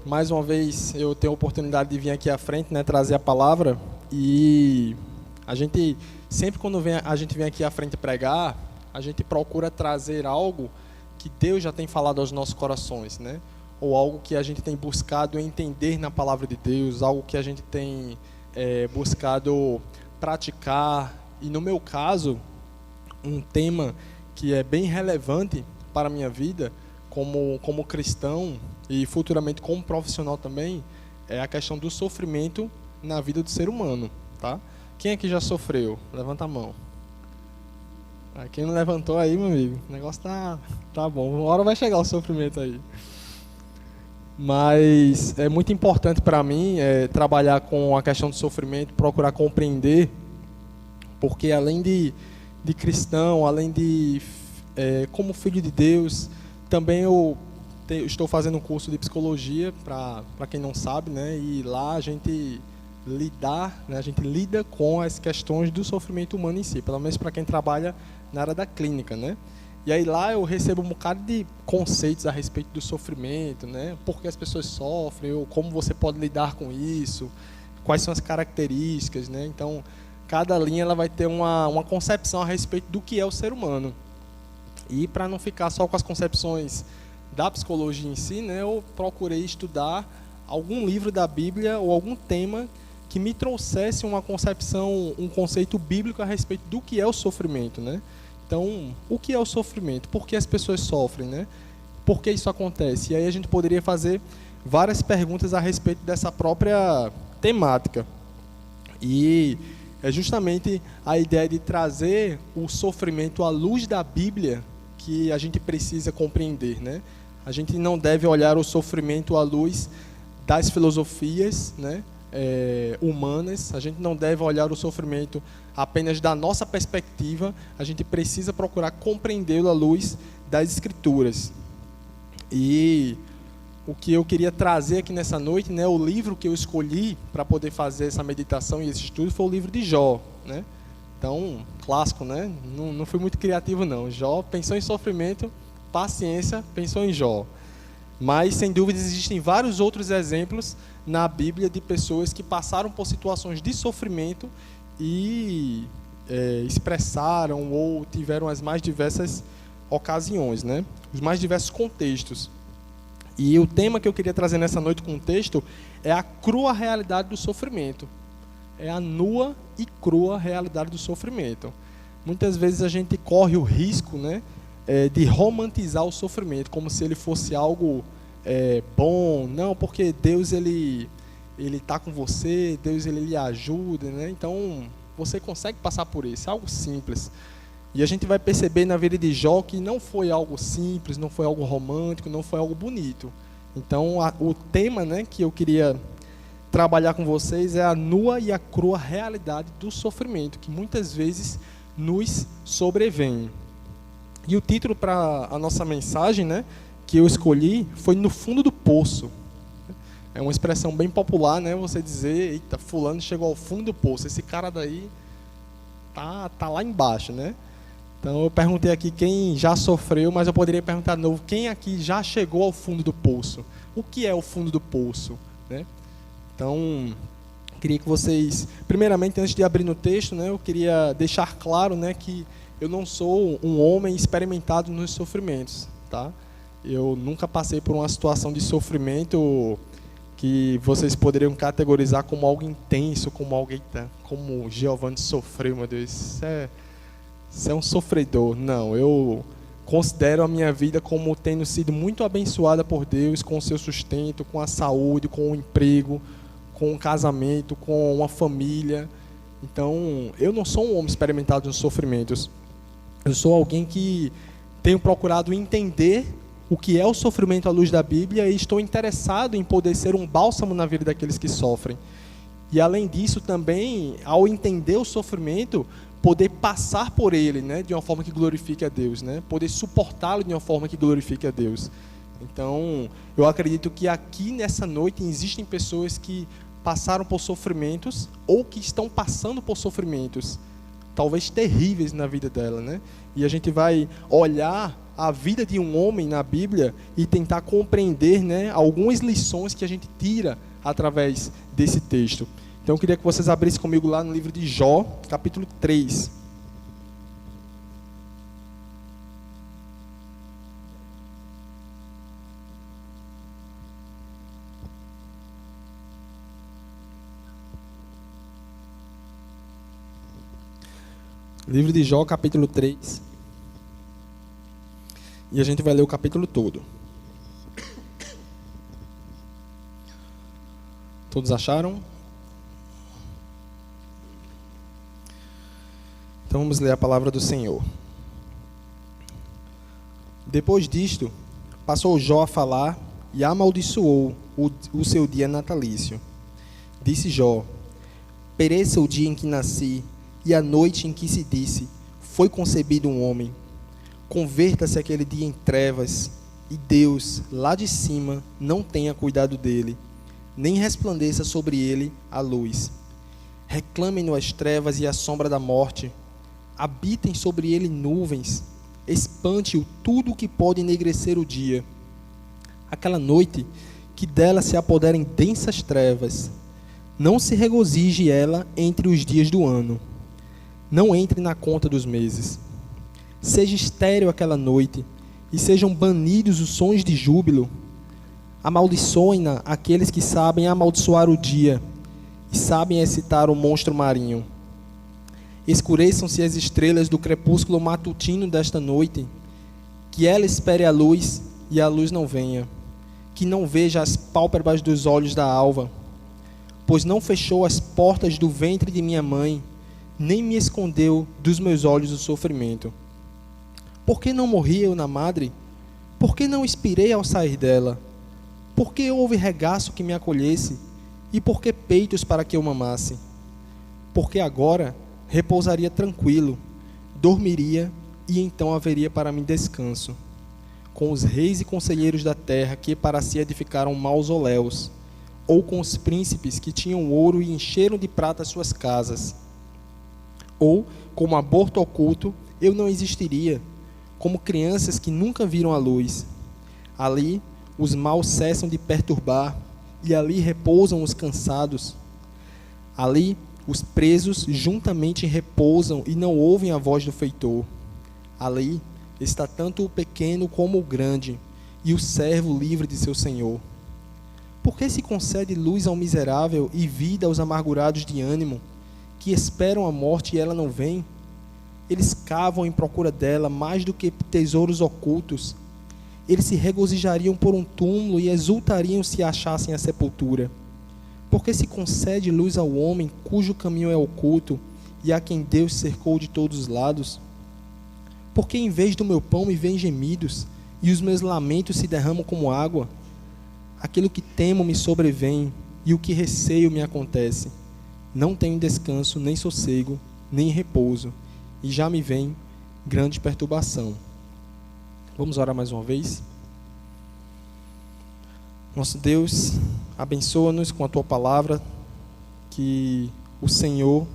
Mais uma vez eu tenho a oportunidade de vir aqui à frente, né, trazer a palavra. E a gente sempre quando a gente vem aqui à frente pregar, a gente procura trazer algo que Deus já tem falado aos nossos corações, né? Ou algo que a gente tem buscado entender na palavra de Deus, algo que a gente tem buscado praticar. E no meu caso, um tema que é bem relevante para a minha vida como cristão e futuramente como profissional também, é a questão do sofrimento na vida do ser humano, tá? Quem aqui já sofreu? Levanta a mão. Quem não levantou aí, meu amigo, o negócio tá bom, uma hora vai chegar o sofrimento aí. Mas é muito importante para mim trabalhar com a questão do sofrimento, procurar compreender, porque além de cristão, além de como filho de Deus, também eu estou fazendo um curso de psicologia, para quem não sabe, né? E lá a gente lida com as questões do sofrimento humano em si, pelo menos para quem trabalha na área da clínica, né? E aí lá eu recebo um bocado de conceitos a respeito do sofrimento, né? Por que as pessoas sofrem, ou como você pode lidar com isso, quais são as características, né? Então, cada linha ela vai ter uma concepção a respeito do que é o ser humano. E para não ficar só com as concepções da psicologia em si, né, eu procurei estudar algum livro da Bíblia ou algum tema que me trouxesse uma concepção, um conceito bíblico a respeito do que é o sofrimento, né? Então, o que é o sofrimento? Por que as pessoas sofrem, né? Por que isso acontece? E aí a gente poderia fazer várias perguntas a respeito dessa própria temática. E é justamente a ideia de trazer o sofrimento à luz da Bíblia que a gente precisa compreender, né? A gente não deve olhar o sofrimento à luz das filosofias, né, humanas. A gente não deve olhar o sofrimento apenas da nossa perspectiva. A gente precisa procurar compreendê-lo à luz das Escrituras. E o que eu queria trazer aqui nessa noite, né, o livro que eu escolhi para poder fazer essa meditação e esse estudo foi o livro de Jó, né? Então, clássico, né? Não fui muito criativo, não. Jó pensou em sofrimento, paciência, pensou em Jó. Mas, sem dúvida, existem vários outros exemplos na Bíblia de pessoas que passaram por situações de sofrimento e expressaram ou tiveram as mais diversas ocasiões, né? Os mais diversos contextos. E o tema que eu queria trazer nessa noite com o texto é a crua realidade do sofrimento. É a nua e crua realidade do sofrimento. Muitas vezes a gente corre o risco, né, de romantizar o sofrimento, como se ele fosse algo bom. Não, porque Deus ele está com você, Deus ele lhe ajuda, né? Então você consegue passar por isso, é algo simples. E a gente vai perceber na vida de Jó que não foi algo simples, não foi algo romântico, não foi algo bonito. Então o tema, né, que eu queria trabalhar com vocês é a nua e a crua realidade do sofrimento, que muitas vezes nos sobrevém. E o título para a nossa mensagem, né, que eu escolhi, foi No Fundo do Poço. É uma expressão bem popular, né, você dizer, eita, fulano chegou ao fundo do poço, esse cara daí tá lá embaixo, né? Então eu perguntei aqui quem já sofreu, mas eu poderia perguntar de novo, quem aqui já chegou ao fundo do poço? O que é o fundo do poço, né? Então, queria que vocês, primeiramente, antes de abrir no texto, né, eu queria deixar claro, né, que eu não sou um homem experimentado nos sofrimentos, tá? Eu nunca passei por uma situação de sofrimento que vocês poderiam categorizar como algo intenso, como alguém, como Giovanni sofreu, meu Deus, isso é um sofredor. Não, eu considero a minha vida como tendo sido muito abençoada por Deus, com o seu sustento, com a saúde, com o emprego, com um casamento, com uma família. Então, eu não sou um homem experimentado nos sofrimentos. Eu sou alguém que tenho procurado entender o que é o sofrimento à luz da Bíblia e estou interessado em poder ser um bálsamo na vida daqueles que sofrem. E, além disso, também, ao entender o sofrimento, poder passar por ele, né, de uma forma que glorifique a Deus, né, poder suportá-lo de uma forma que glorifique a Deus. Então, eu acredito que aqui nessa noite existem pessoas que passaram por sofrimentos ou que estão passando por sofrimentos, talvez terríveis na vida dela, né? E a gente vai olhar a vida de um homem na Bíblia e tentar compreender, né, algumas lições que a gente tira através desse texto. Então eu queria que vocês abrissem comigo lá no livro de Jó, capítulo 3. Livro de Jó, capítulo 3. E a gente vai ler o capítulo todo. Todos acharam? Então vamos ler a palavra do Senhor. Depois disto, passou Jó a falar e amaldiçoou o seu dia natalício. Disse Jó: pereça o dia em que nasci, e a noite em que se disse, foi concebido um homem. Converta-se aquele dia em trevas, e Deus, lá de cima, não tenha cuidado dele, nem resplandeça sobre ele a luz. Reclamem-no as trevas e a sombra da morte, habitem sobre ele nuvens, espante-o tudo o que pode enegrecer o dia. Aquela noite, que dela se apoderem densas trevas, não se regozije ela entre os dias do ano. Não entre na conta dos meses. Seja estéril aquela noite, e sejam banidos os sons de júbilo. Amaldiçoem-na aqueles que sabem amaldiçoar o dia, e sabem excitar o monstro marinho. Escureçam-se as estrelas do crepúsculo matutino desta noite, que ela espere a luz, e a luz não venha, que não veja as pálpebras dos olhos da alva, pois não fechou as portas do ventre de minha mãe, nem me escondeu dos meus olhos o sofrimento. Por que não morri eu na madre? Por que não expirei ao sair dela? Por que houve regaço que me acolhesse? E por que peitos para que eu mamasse? Porque agora repousaria tranquilo, dormiria, e então haveria para mim descanso, com os reis e conselheiros da terra que para si edificaram mausoléus, ou com os príncipes que tinham ouro e encheram de prata suas casas. Ou, como aborto oculto, eu não existiria, como crianças que nunca viram a luz. Ali, os maus cessam de perturbar, e ali repousam os cansados. Ali, os presos juntamente repousam e não ouvem a voz do feitor. Ali está tanto o pequeno como o grande, e o servo livre de seu senhor. Por que se concede luz ao miserável e vida aos amargurados de ânimo, que esperam a morte e ela não vem? Eles cavam em procura dela mais do que tesouros ocultos. Eles se regozijariam por um túmulo e exultariam se achassem a sepultura. Porque se concede luz ao homem cujo caminho é oculto e a quem Deus cercou de todos os lados? Porque em vez do meu pão me vêm gemidos e os meus lamentos se derramam como água? Aquilo que temo me sobrevém e o que receio me acontece. Não tenho descanso, nem sossego, nem repouso, e já me vem grande perturbação. Vamos orar mais uma vez? Nosso Deus, abençoa-nos com a Tua palavra, que o Senhor,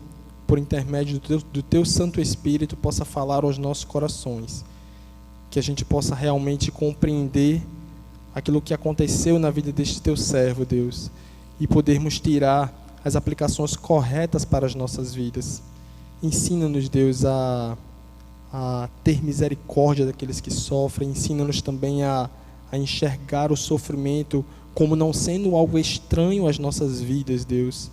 por intermédio do Teu Santo Espírito, possa falar aos nossos corações, que a gente possa realmente compreender aquilo que aconteceu na vida deste Teu servo, Deus, e podermos tirar as aplicações corretas para as nossas vidas. Ensina-nos, Deus, a ter misericórdia daqueles que sofrem. Ensina-nos também a enxergar o sofrimento como não sendo algo estranho às nossas vidas, Deus.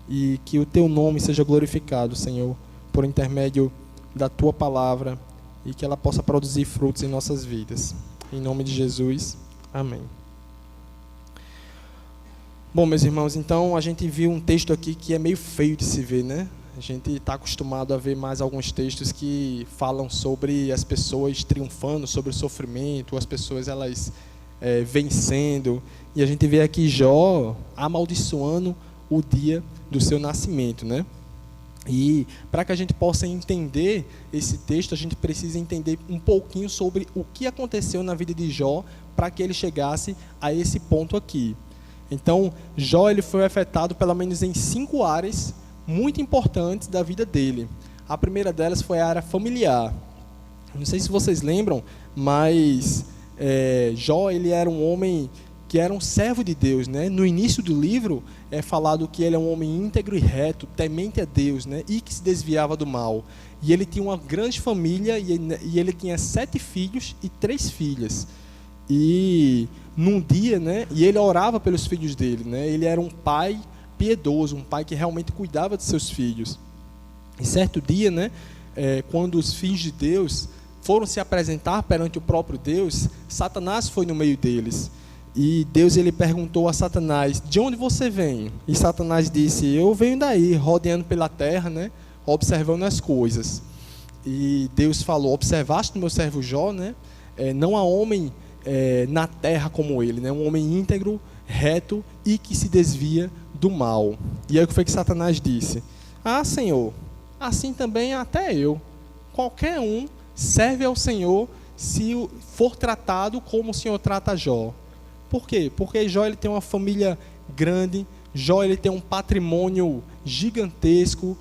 E que o Teu nome seja glorificado, Senhor, por intermédio da Tua palavra, e que ela possa produzir frutos em nossas vidas. Em nome de Jesus, amém. Bom, meus irmãos, então a gente viu um texto aqui que é meio feio de se ver, né? A gente está acostumado a ver mais alguns textos que falam sobre as pessoas triunfando sobre o sofrimento, as pessoas elas vencendo. E a gente vê aqui Jó amaldiçoando o dia do seu nascimento, né? E para que a gente possa entender esse texto, a gente precisa entender um pouquinho sobre o que aconteceu na vida de Jó para que ele chegasse a esse ponto aqui. Então, Jó ele foi afetado pelo menos em 5 áreas muito importantes da vida dele. A primeira delas foi a área familiar. Não sei se vocês lembram, mas Jó, ele era um homem que era um servo de Deus, né? No início do livro é falado que ele é um homem íntegro e reto, temente a Deus, né? E que se desviava do mal. E ele tinha uma grande família e ele tinha 7 filhos e 3 filhas. E num dia, né? E ele orava pelos filhos dele, né? Ele era um pai piedoso, um pai que realmente cuidava de seus filhos. E certo dia, né? Quando os filhos de Deus foram se apresentar perante o próprio Deus, Satanás foi no meio deles. E Deus, ele perguntou a Satanás: de onde você vem? E Satanás disse: eu venho daí, rodeando pela terra, né, observando as coisas. E Deus falou: observaste o meu servo Jó, né? Não há homem na terra como ele, né? Um homem íntegro, reto e que se desvia do mal. E aí o que foi que Satanás disse? Ah, Senhor, assim também até eu. Qualquer um serve ao Senhor se for tratado como o Senhor trata Jó. Por quê? Porque Jó, ele tem uma família grande, Jó, ele tem um patrimônio gigantesco,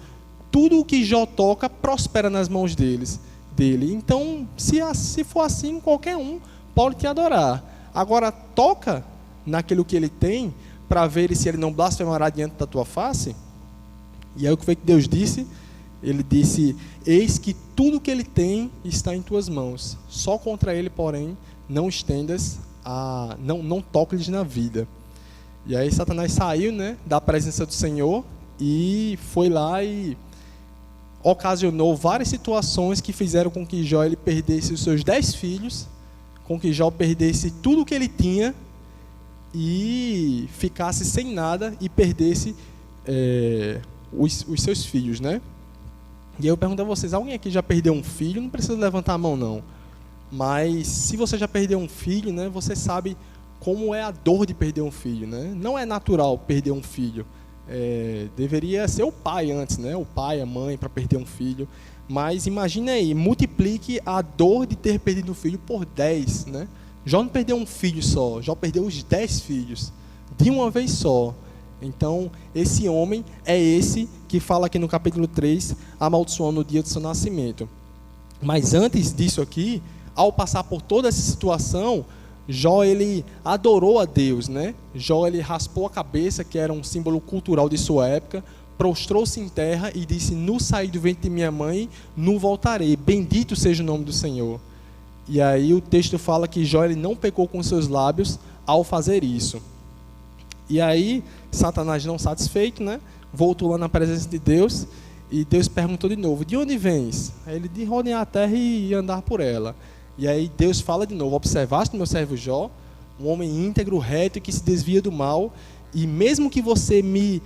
tudo o que Jó toca prospera nas mãos dele. Então, se for assim, qualquer um pode te adorar. Agora, toca naquilo que ele tem, para ver se ele não blasfemará diante da tua face. E aí o que foi que Deus disse? Ele disse: eis que tudo que ele tem está em tuas mãos, só contra ele, porém, não estendas não toque-lhes na vida. E aí Satanás saiu, né, da presença do Senhor e foi lá e ocasionou várias situações que fizeram com que Jó ele perdesse os seus 10 filhos, com que Jó perdesse tudo que ele tinha e ficasse sem nada e perdesse os seus filhos, né? E aí eu pergunto a vocês: alguém aqui já perdeu um filho? Não precisa levantar a mão, não. Mas se você já perdeu um filho, né, você sabe como é a dor de perder um filho, né? Não é natural perder um filho. Deveria ser o pai antes, né? O pai, a mãe, para perder um filho. Mas imagine aí, multiplique a dor de ter perdido um filho por 10, né? Jó não perdeu um filho só, Jó perdeu os 10 filhos, de uma vez só. Então, esse homem é esse que fala aqui no capítulo 3, amaldiçoando o dia do seu nascimento. Mas antes disso aqui, ao passar por toda essa situação, Jó, ele adorou a Deus, né? Jó, ele raspou a cabeça, que era um símbolo cultural de sua época, prostrou-se em terra e disse: no saí do ventre de minha mãe, no voltarei, bendito seja o nome do Senhor. E aí o texto fala que Jó, ele não pecou com seus lábios ao fazer isso. E aí, Satanás, não satisfeito, né, voltou lá na presença de Deus, e Deus perguntou de novo: de onde vens? Aí ele: de rodear a terra e andar por ela. E aí Deus fala de novo: observaste meu servo Jó, um homem íntegro, reto e que se desvia do mal, e mesmo que você me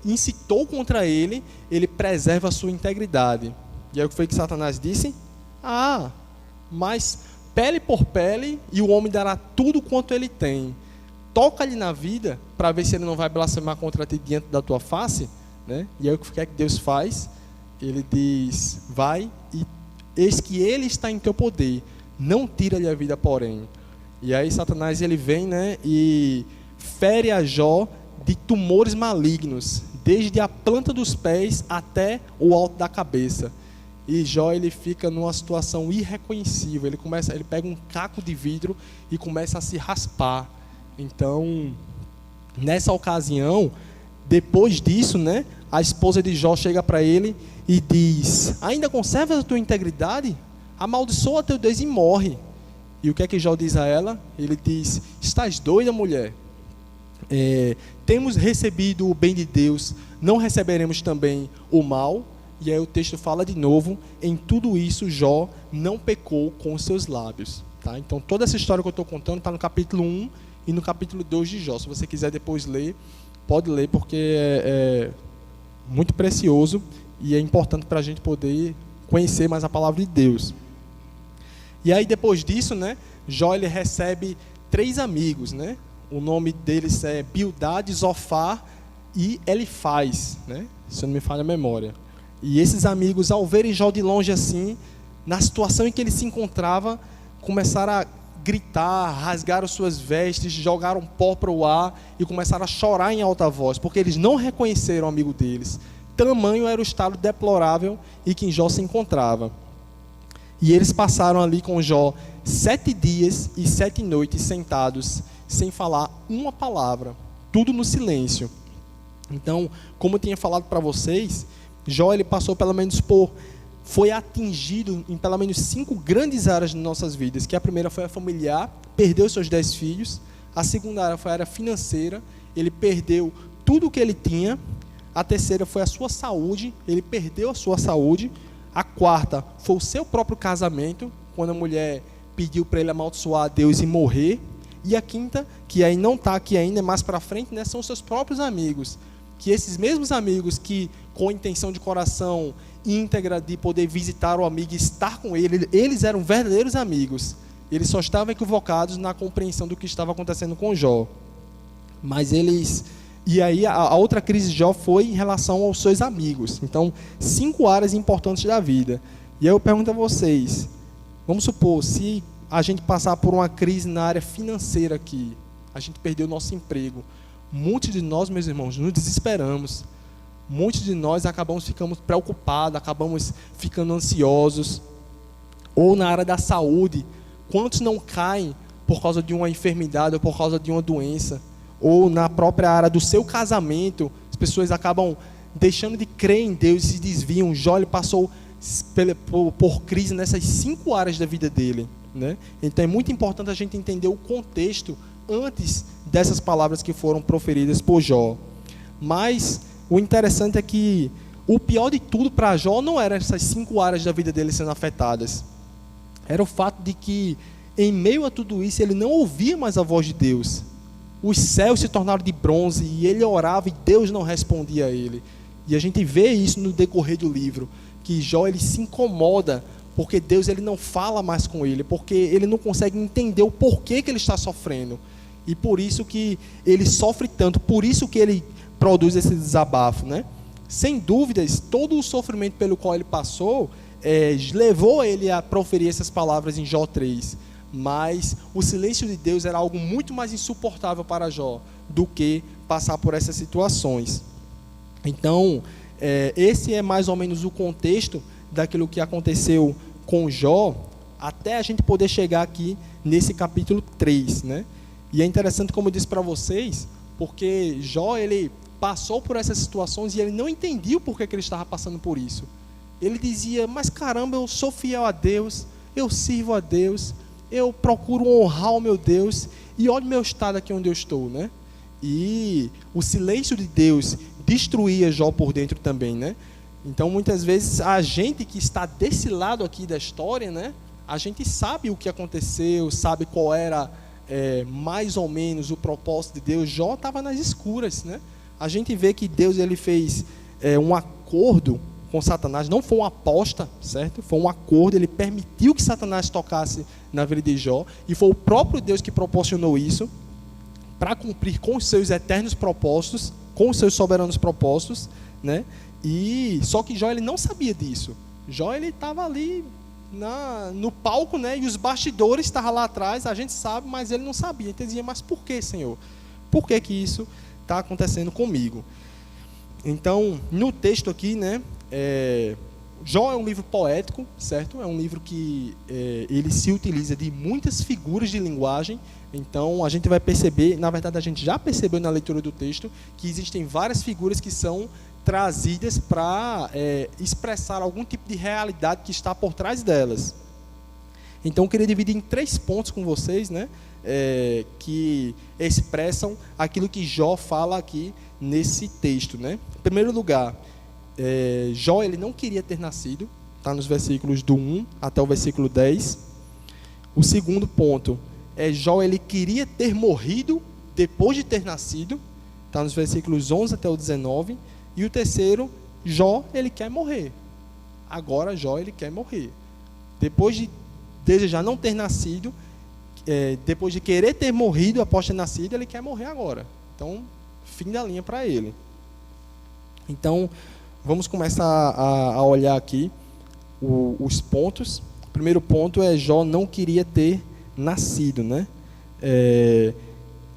incitou contra ele, ele preserva a sua integridade. E aí o que foi que Satanás disse? Ah, mas pele por pele, e o homem dará tudo quanto ele tem. Toca-lhe na vida, para ver se ele não vai blasfemar contra ti diante da tua face, né? E aí o que é que Deus faz? Ele diz: vai e eis que ele está em teu poder, não tira-lhe a vida, porém. E aí Satanás, ele vem, né, e fere a Jó de tumores malignos, desde a planta dos pés até o alto da cabeça. E Jó, ele fica numa situação irreconhecível. Ele pega um caco de vidro e começa a se raspar. Então, nessa ocasião, depois disso, né, a esposa de Jó chega para ele e diz: ainda conservas a tua integridade? Amaldiçoa teu Deus e morre. E o que é que Jó diz a ela? Ele diz: estás doida, mulher? Temos recebido o bem de Deus, não receberemos também o mal? E aí o texto fala de novo: em tudo isso Jó não pecou com os seus lábios. Tá? Então toda essa história que eu estou contando está no capítulo 1 e no capítulo 2 de Jó. Se você quiser depois ler, pode ler, porque é muito precioso e é importante para a gente poder conhecer mais a palavra de Deus. E aí depois disso, né, Jó, ele recebe 3 amigos, né? O nome deles é Bildade, Zofar e Elifaz, né? Se eu não me falha a memória. E esses amigos, ao verem Jó de longe assim, na situação em que ele se encontrava, começaram a gritar, rasgaram suas vestes, jogaram pó para o ar e começaram a chorar em alta voz, porque eles não reconheceram o amigo deles. tamanho era o estado deplorável em que Jó se encontrava. E eles passaram ali com Jó 7 dias e 7 noites sentados, sem falar uma palavra, tudo no silêncio. Então, como eu tinha falado para vocês, Jó ele passou foi atingido em pelo menos 5 grandes áreas de nossas vidas, que a primeira foi a familiar, perdeu seus 10 filhos. A segunda área foi a área financeira, ele perdeu tudo o que ele tinha. A terceira foi a sua saúde, ele perdeu a sua saúde. A quarta foi o seu próprio casamento, quando a mulher pediu para ele amaldiçoar a Deus e morrer. E a quinta, que aí não está aqui ainda, é mais para frente, né, são os seus próprios amigos. Que esses mesmos amigos que, com a intenção de coração íntegra de poder visitar o amigo e estar com ele, eles eram verdadeiros amigos. Eles só estavam equivocados na compreensão do que estava acontecendo com Jó. Mas eles... E aí a outra crise de Jó foi em relação aos seus amigos. Então, 5 áreas importantes da vida. E aí eu pergunto a vocês, vamos supor, se a gente passar por uma crise na área financeira aqui, a gente perdeu o nosso emprego, muitos de nós, meus irmãos, nos desesperamos. Muitos de nós ficamos preocupados, acabamos ficando ansiosos. Ou na área da saúde, quantos não caem por causa de uma enfermidade ou por causa de uma doença? Ou na própria área do seu casamento, as pessoas acabam deixando de crer em Deus e se desviam. Jó ele passou por crise nessas 5 áreas da vida dele, né? Então é muito importante a gente entender o contexto antes dessas palavras que foram proferidas por Jó. Mas o interessante é que o pior de tudo para Jó não eram essas 5 áreas da vida dele sendo afetadas. Era o fato de que, em meio a tudo isso, ele não ouvia mais a voz de Deus. Os céus se tornaram de bronze e ele orava e Deus não respondia a ele. E a gente vê isso no decorrer do livro, que Jó ele se incomoda porque Deus ele não fala mais com ele, porque ele não consegue entender o porquê que ele está sofrendo. E por isso que ele sofre tanto, por isso que ele produz esse desabafo, né? Sem dúvidas, todo o sofrimento pelo qual ele passou levou ele a proferir essas palavras em Jó 3. Mas o silêncio de Deus era algo muito mais insuportável para Jó do que passar por essas situações. Então, esse é mais ou menos o contexto daquilo que aconteceu com Jó, até a gente poder chegar aqui nesse capítulo 3, né? E é interessante, como eu disse para vocês, porque Jó ele passou por essas situações e ele não entendia o porquê que ele estava passando por isso. Ele dizia, mas caramba, eu sou fiel a Deus, eu sirvo a Deus, eu procuro honrar o meu Deus, e olha o meu estado aqui onde eu estou, né? E o silêncio de Deus destruía Jó por dentro também, né? Então, muitas vezes, a gente que está desse lado aqui da história, né? A gente sabe o que aconteceu, sabe qual era mais ou menos o propósito de Deus. Jó estava nas escuras, né? A gente vê que Deus ele fez um acordo com Satanás, não foi uma aposta, certo? Foi um acordo, ele permitiu que Satanás tocasse na vida de Jó, e foi o próprio Deus que proporcionou isso, para cumprir com os seus eternos propósitos, com os seus soberanos propósitos, né? E só que Jó ele não sabia disso. Jó ele estava ali no palco, né? E os bastidores estavam lá atrás, a gente sabe, mas ele não sabia. Ele dizia, mas por que, Senhor? Por que isso está acontecendo comigo? Então, no texto aqui, né? Jó é um livro poético, certo? É um livro que ele se utiliza de muitas figuras de linguagem. Então, a gente vai perceber, na verdade, a gente já percebeu na leitura do texto, que existem várias figuras que são trazidas para expressar algum tipo de realidade que está por trás delas. Então, eu queria dividir em 3 pontos com vocês, né? Que expressam aquilo que Jó fala aqui nesse texto, né? Em primeiro lugar, Jó ele não queria ter nascido, está nos versículos do 1 até o versículo 10. O segundo ponto Jó ele queria ter morrido depois de ter nascido, está nos versículos 11 até o 19. E o terceiro, Jó ele quer morrer. Agora Jó ele quer morrer. Depois de desejar não ter nascido, depois de querer ter morrido após ter nascido, ele quer morrer agora. Então, fim da linha para ele. Então, vamos começar a olhar aqui os pontos. O primeiro ponto Jó não queria ter nascido, né?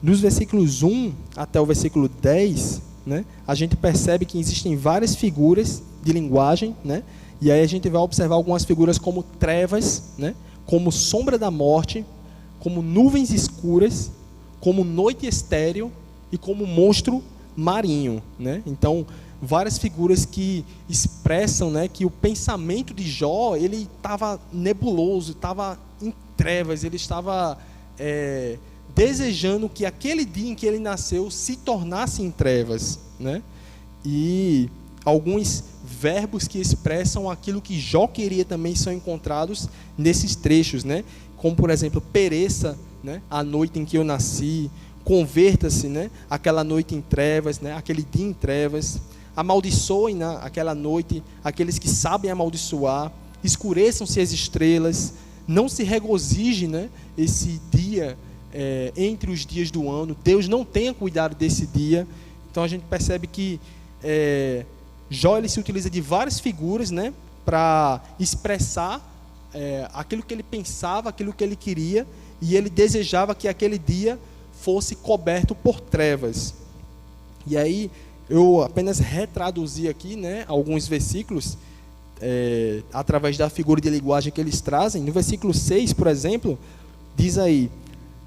Nos versículos 1 até o versículo 10, né, a gente percebe que existem várias figuras de linguagem, né, e aí a gente vai observar algumas figuras como trevas, né, como sombra da morte, como nuvens escuras, como noite estéril e como monstro marinho, né? Então, várias figuras que expressam, né, que o pensamento de Jó, ele estava nebuloso, estava em trevas, ele estava desejando que aquele dia em que ele nasceu se tornasse em trevas, né? E alguns verbos que expressam aquilo que Jó queria também são encontrados nesses trechos, né? Como, por exemplo, pereça, né, a noite em que eu nasci, converta-se, né, aquela noite em trevas, né, aquele dia em trevas, amaldiçoem, né, aquela noite aqueles que sabem amaldiçoar, escureçam-se as estrelas, não se regozije, né, esse dia entre os dias do ano, Deus não tenha cuidado desse dia. Então a gente percebe que Jó, ele se utiliza de várias figuras, né, para expressar aquilo que ele pensava, aquilo que ele queria, e ele desejava que aquele dia fosse coberto por trevas. E aí eu apenas retraduzi aqui, né, alguns versículos através da figura de linguagem que eles trazem. No versículo 6, por exemplo, diz aí: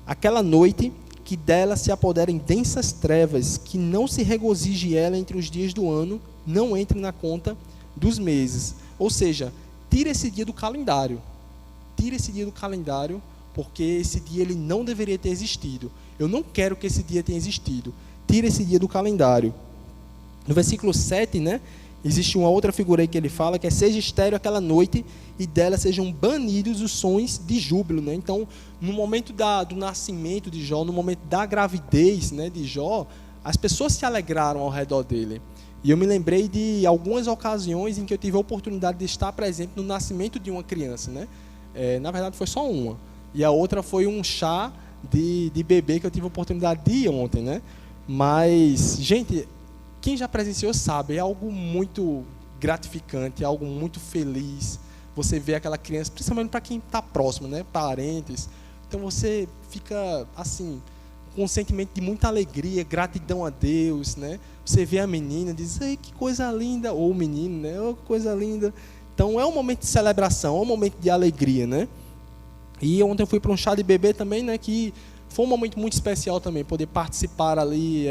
aquela noite que dela se apoderem densas trevas, que não se regozije ela entre os dias do ano, não entre na conta dos meses. Ou seja, tira esse dia do calendário. Tira esse dia do calendário, porque esse dia ele não deveria ter existido. Eu não quero que esse dia tenha existido. Tira esse dia do calendário. No versículo 7, né, existe uma outra figura aí que ele fala, que é: seja estéril aquela noite, e dela sejam banidos os sons de júbilo, né? Então, no momento do nascimento de Jó, no momento da gravidez, né, de Jó, as pessoas se alegraram ao redor dele. E eu me lembrei de algumas ocasiões em que eu tive a oportunidade de estar presente no nascimento de uma criança, né? Na verdade, foi só uma. E a outra foi um chá de bebê que eu tive a oportunidade de ir ontem, né? Mas, gente, quem já presenciou sabe, é algo muito gratificante, é algo muito feliz. Você vê aquela criança, principalmente para quem está próximo, né? Parentes. Então você fica, assim, com um sentimento de muita alegria, gratidão a Deus, né? Você vê a menina e diz: ei, que coisa linda, ou o menino, né? Oh, que coisa linda. Então é um momento de celebração, é um momento de alegria, né? E ontem eu fui para um chá de bebê também, né? Que foi um momento muito especial também, poder participar ali,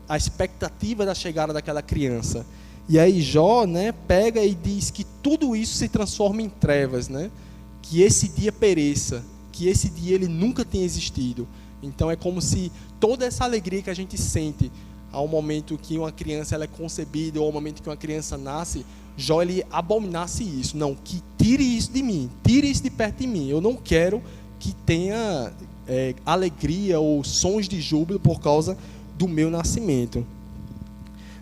a expectativa da chegada daquela criança. E aí Jó, né, pega e diz que tudo isso se transforma em trevas, né? Que esse dia pereça, que esse dia ele nunca tenha existido. Então é como se toda essa alegria que a gente sente ao momento que uma criança ela é concebida, ou ao momento que uma criança nasce, Jó ele abominasse isso. Não, que tire isso de mim, tire isso de perto de mim. Eu não quero que tenha alegria ou sons de júbilo por causa do meu nascimento.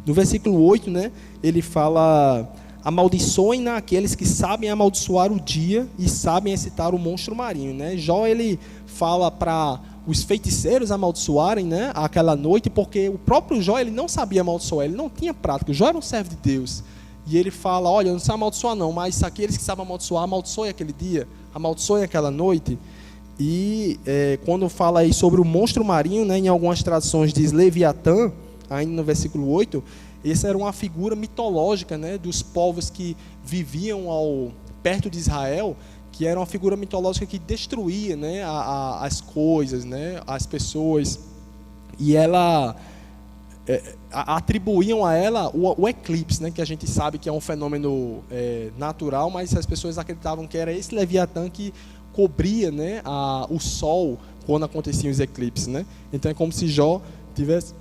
No versículo 8, né, ele fala: amaldiçoem aqueles que sabem amaldiçoar o dia e sabem excitar o monstro marinho, né? Jó ele fala para os feiticeiros amaldiçoarem, né, aquela noite, porque o próprio Jó ele não sabia amaldiçoar, ele não tinha prática. Jó era um servo de Deus. E ele fala: olha, eu não sei amaldiçoar não, mas aqueles que sabem amaldiçoar, amaldiçoem aquele dia, amaldiçoem aquela noite. E quando fala aí sobre o monstro marinho, né, em algumas traduções diz Leviatã, ainda no versículo 8, essa era uma figura mitológica, né, dos povos que viviam perto de Israel, que era uma figura mitológica que destruía, né, as coisas, né, as pessoas. E ela atribuíam a ela o eclipse, né, que a gente sabe que é um fenômeno natural, mas as pessoas acreditavam que era esse Leviatã que cobria, né, o sol quando aconteciam os eclipses, né? Então é como se Jó tivesse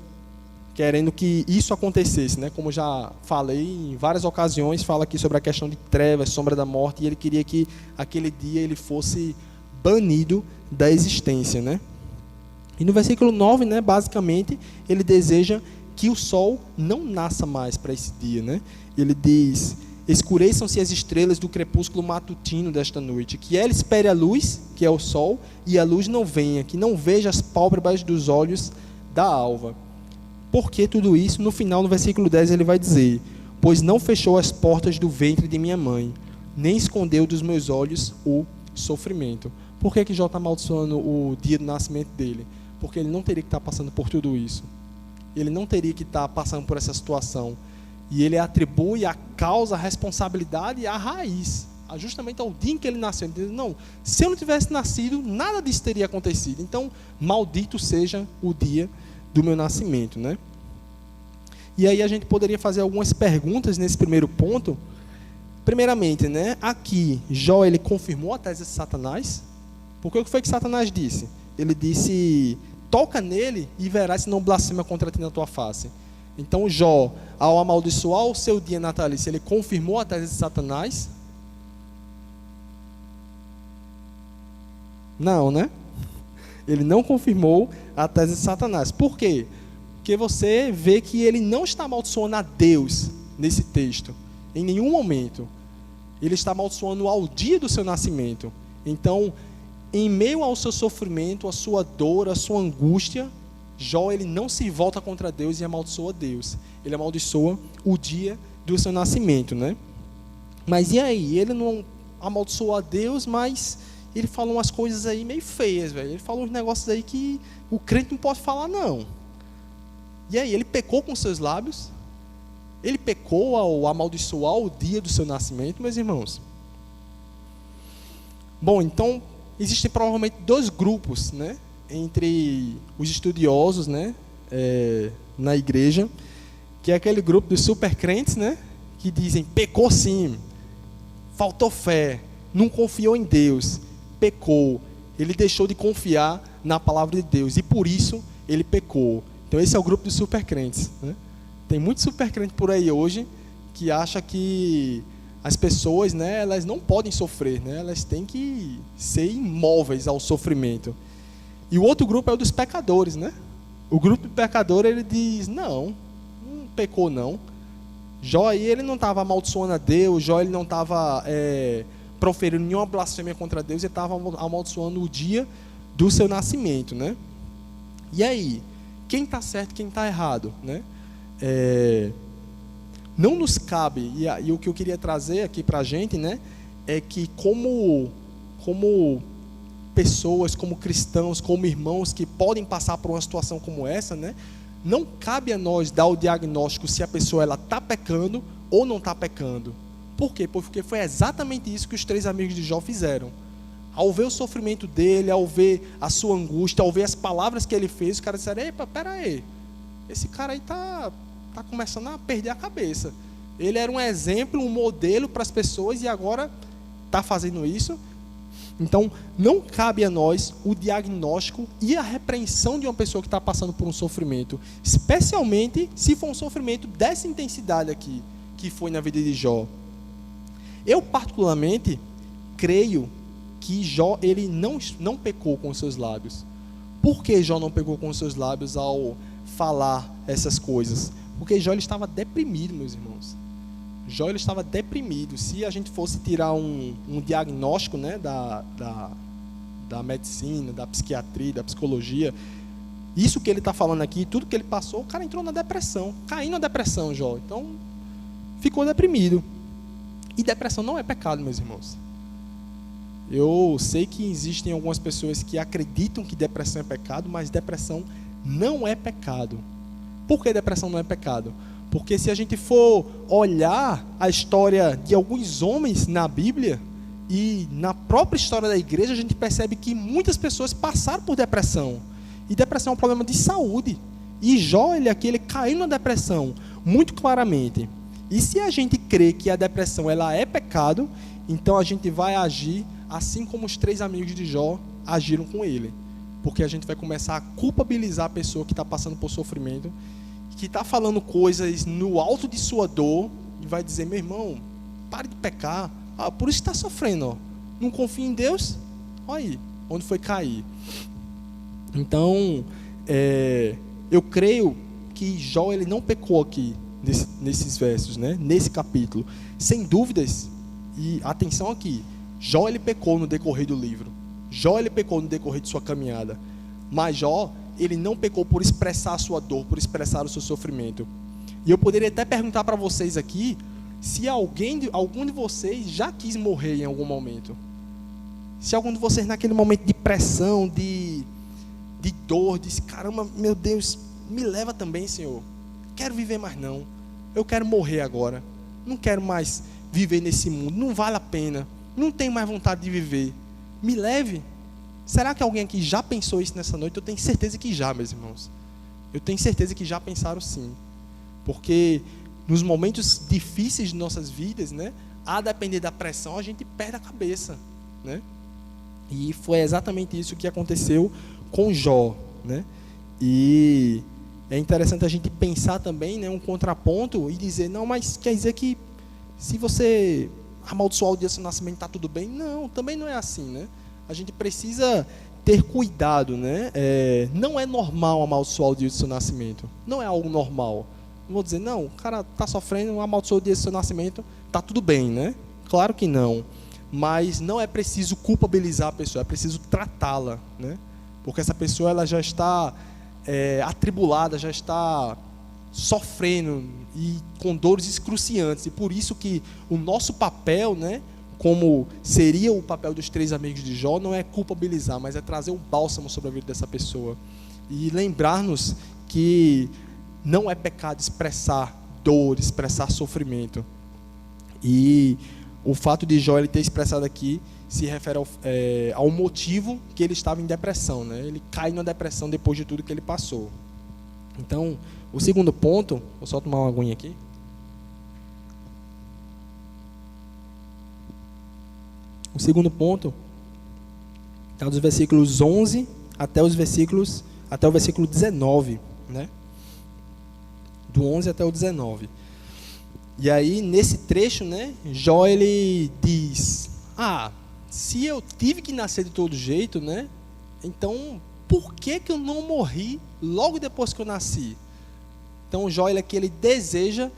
querendo que isso acontecesse, né? Como já falei em várias ocasiões, fala aqui sobre a questão de trevas, sombra da morte, e ele queria que aquele dia ele fosse banido da existência, né? E no versículo 9, né, basicamente, ele deseja que o sol não nasça mais para esse dia, né? Ele diz: escureçam-se as estrelas do crepúsculo matutino desta noite, que ela espere a luz, que é o sol, e a luz não venha, que não veja as pálpebras dos olhos da alva. Por que tudo isso? No final, no versículo 10, ele vai dizer: pois não fechou as portas do ventre de minha mãe, nem escondeu dos meus olhos o sofrimento. Por que Jó está amaldiçoando o dia do nascimento dele? Porque ele não teria que estar passando por tudo isso. ele não teria que estar passando por essa situação. E ele atribui a causa, a responsabilidade e a raiz, justamente ao dia em que ele nasceu. Ele diz, não, se eu não tivesse nascido, nada disso teria acontecido. Então, maldito seja o dia do meu nascimento, né? E aí a gente poderia fazer algumas perguntas nesse primeiro ponto. Primeiramente, né, aqui, Jó, ele confirmou a tese de Satanás. Porque o que foi que Satanás disse? Ele disse, toca nele e verás se não blasfema contra ti na tua face. Então, Jó, ao amaldiçoar o seu dia natalício, ele confirmou a tese de Satanás? Não, né? Ele não confirmou a tese de Satanás. Por quê? Porque você vê que ele não está amaldiçoando a Deus nesse texto. Em nenhum momento. Ele está amaldiçoando ao dia do seu nascimento. Então, em meio ao seu sofrimento, a sua dor, a sua angústia, Jó, ele não se volta contra Deus e amaldiçoa Deus. Ele amaldiçoa o dia do seu nascimento, né? Mas e aí? Ele não amaldiçoa a Deus, mas ele falou umas coisas aí meio feias, velho. Ele falou uns negócios aí que o crente não pode falar, não. E aí, ele pecou com seus lábios? Ele pecou ao amaldiçoar o dia do seu nascimento, meus irmãos? Bom, então, existem provavelmente dois grupos, né, entre os estudiosos, né, na igreja, que é aquele grupo dos super crentes, né, que dizem, pecou sim, faltou fé, não confiou em Deus, pecou, ele deixou de confiar na palavra de Deus, e por isso ele pecou. Então esse é o grupo dos super crentes, né? Tem muito super crente por aí hoje que acha que as pessoas, né, elas não podem sofrer, né, elas têm que ser imóveis ao sofrimento. E o outro grupo é o dos pecadores, né? O grupo do pecador, ele diz, não pecou não. Jó aí, ele não estava amaldiçoando a Deus, Jó ele não estava proferindo nenhuma blasfêmia contra Deus, ele estava amaldiçoando o dia do seu nascimento, né? E aí, quem está certo, quem está errado, né? Não nos cabe, e o que eu queria trazer aqui para a gente, né, é que como pessoas, como cristãos, como irmãos que podem passar por uma situação como essa, né, não cabe a nós dar o diagnóstico se a pessoa está pecando ou não está pecando. Por quê? Porque foi exatamente isso que os 3 amigos de Jó fizeram. Ao ver o sofrimento dele, ao ver a sua angústia, ao ver as palavras que ele fez, os caras disseram, epa, pera aí, esse cara aí está começando a perder a cabeça. Ele era um exemplo, um modelo para as pessoas e agora está fazendo isso. Então, não cabe a nós o diagnóstico e a repreensão de uma pessoa que está passando por um sofrimento, especialmente se for um sofrimento dessa intensidade aqui, que foi na vida de Jó. Eu, particularmente, creio que Jó, ele não pecou com os seus lábios. Por que Jó não pecou com os seus lábios ao falar essas coisas? Porque Jó, ele estava deprimido, meus irmãos. Jó, ele estava deprimido. Se a gente fosse tirar um diagnóstico, né, da medicina, da psiquiatria, da psicologia, isso que ele está falando aqui, tudo que ele passou, o cara entrou na depressão, caiu na depressão, Jó. Então, ficou deprimido. E depressão não é pecado, meus irmãos. Eu sei que existem algumas pessoas que acreditam que depressão é pecado, mas depressão não é pecado. Por que depressão não é pecado? Porque se a gente for olhar a história de alguns homens na Bíblia e na própria história da igreja, a gente percebe que muitas pessoas passaram por depressão. E depressão é um problema de saúde. E Jó, ele caiu na depressão, muito claramente. E se a gente crê que a depressão ela é pecado, então a gente vai agir assim como os 3 amigos de Jó agiram com ele. Porque a gente vai começar a culpabilizar a pessoa que está passando por sofrimento, que está falando coisas no alto de sua dor, e vai dizer, meu irmão, pare de pecar, por isso está sofrendo, ó. Não confia em Deus, olha aí, onde foi cair. Então, eu creio que Jó, ele não pecou aqui, nesses versos, né? Nesse capítulo, sem dúvidas, e atenção aqui, Jó, ele pecou no decorrer do livro, Jó, ele pecou no decorrer de sua caminhada, mas Jó, ele não pecou por expressar a sua dor, por expressar o seu sofrimento. E eu poderia até perguntar para vocês aqui, se algum de vocês já quis morrer em algum momento. Se algum de vocês naquele momento de pressão, de dor, disse, caramba, meu Deus, me leva também, Senhor. Quero viver mais não. Eu quero morrer agora. Não quero mais viver nesse mundo. Não vale a pena. Não tenho mais vontade de viver. Me leve. Será que alguém aqui já pensou isso nessa noite? Eu tenho certeza que já, meus irmãos. Eu tenho certeza que já pensaram sim. Porque nos momentos difíceis de nossas vidas, né, a depender da pressão, a gente perde a cabeça, né? E foi exatamente isso que aconteceu com Jó, né? E é interessante a gente pensar também, né, um contraponto e dizer, não, mas quer dizer que se você amaldiçoar o dia do seu nascimento está tudo bem? Não, também não é assim, né? A gente precisa ter cuidado, né? Não é normal amaldiçoar o dia do seu nascimento. Não é algo normal. Não vou dizer, não, o cara está sofrendo, amaldiçoou o dia do seu nascimento, está tudo bem, né? Claro que não. Mas não é preciso culpabilizar a pessoa, é preciso tratá-la, né? Porque essa pessoa ela já está atribulada, já está sofrendo e com dores excruciantes. E por isso que o nosso papel, né, como seria o papel dos 3 amigos de Jó, não é culpabilizar, mas é trazer um bálsamo sobre a vida dessa pessoa. E lembrar-nos que não é pecado expressar dor, expressar sofrimento. E o fato de Jó ele ter expressado aqui se refere ao motivo que ele estava em depressão, né? Ele cai na depressão depois de tudo que ele passou. Então, o segundo ponto, vou só tomar uma aguinha aqui. O segundo ponto está dos versículos 11 até o versículo 19, né? Do 11 até o 19. E aí, nesse trecho, né, Jó ele diz: se eu tive que nascer de todo jeito, né, então por que eu não morri logo depois que eu nasci? Então Jó ele deseja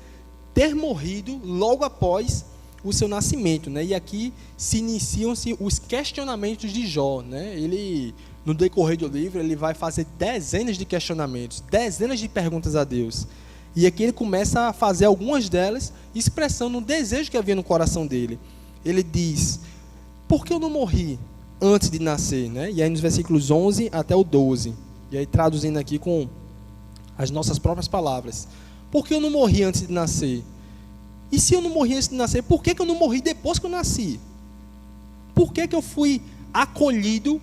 ter morrido logo após o seu nascimento, né? E aqui se iniciam-se os questionamentos de Jó, né? Ele, no decorrer do livro, ele vai fazer dezenas de questionamentos, dezenas de perguntas a Deus. E aqui ele começa a fazer algumas delas, expressando um desejo que havia no coração dele. Ele diz: por que eu não morri antes de nascer? Né? E aí nos versículos 11 até o 12. E aí traduzindo aqui com as nossas próprias palavras. Por que eu não morri antes de nascer? E se eu não morri antes de nascer, por que eu não morri depois que eu nasci? Por que eu fui acolhido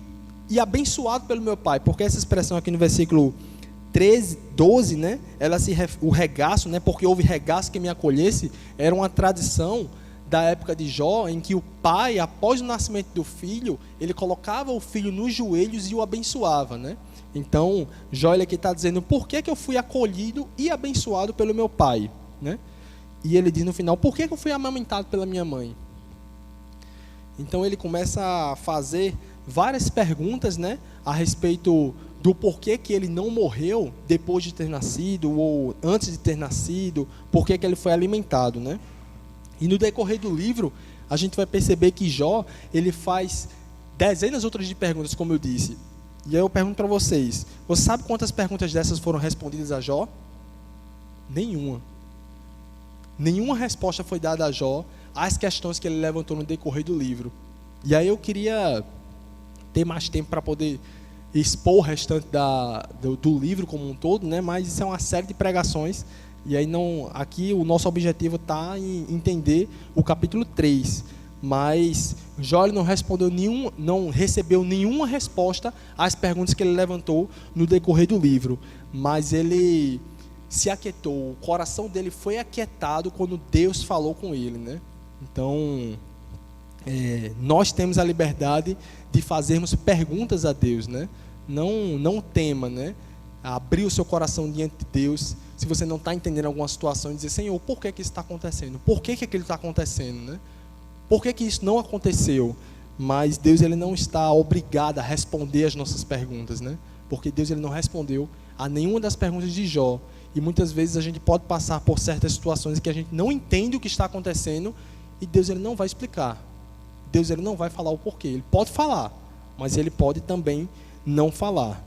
e abençoado pelo meu pai? Porque essa expressão aqui no versículo 12, né, o regaço, né, porque houve regaço que me acolhesse, era uma tradição da época de Jó, em que o pai, após o nascimento do filho, ele colocava o filho nos joelhos e o abençoava, né? Então, Jó aqui está dizendo, por que eu fui acolhido e abençoado pelo meu pai, né? E ele diz no final, por que eu fui amamentado pela minha mãe? Então ele começa a fazer várias perguntas, né, a respeito do porquê que ele não morreu depois de ter nascido, ou antes de ter nascido, porquê que ele foi alimentado, né? E no decorrer do livro, a gente vai perceber que Jó, ele faz dezenas outras de perguntas, como eu disse. E aí eu pergunto para vocês, você sabe quantas perguntas dessas foram respondidas a Jó? Nenhuma. Nenhuma resposta foi dada a Jó às questões que ele levantou no decorrer do livro. E aí eu queria ter mais tempo para poder expor o restante do livro como um todo, né? Mas isso é uma série de pregações. E aí aqui o nosso objetivo está em entender o capítulo 3. Mas Jó não recebeu nenhuma resposta às perguntas que ele levantou no decorrer do livro. Mas ele se aquietou, o coração dele foi aquietado quando Deus falou com ele, né? Então, nós temos a liberdade de fazermos perguntas a Deus, né? Não tema, né? Abrir o seu coração diante de Deus, se você não está entendendo alguma situação, e dizer, Senhor, por que isso está acontecendo? Por que aquilo está acontecendo, né? Por que isso não aconteceu? Mas Deus ele não está obrigado a responder as nossas perguntas, né? Porque Deus ele não respondeu a nenhuma das perguntas de Jó. E muitas vezes a gente pode passar por certas situações em que a gente não entende o que está acontecendo e Deus ele não vai explicar. Deus ele não vai falar o porquê. Ele pode falar, mas ele pode também não falar.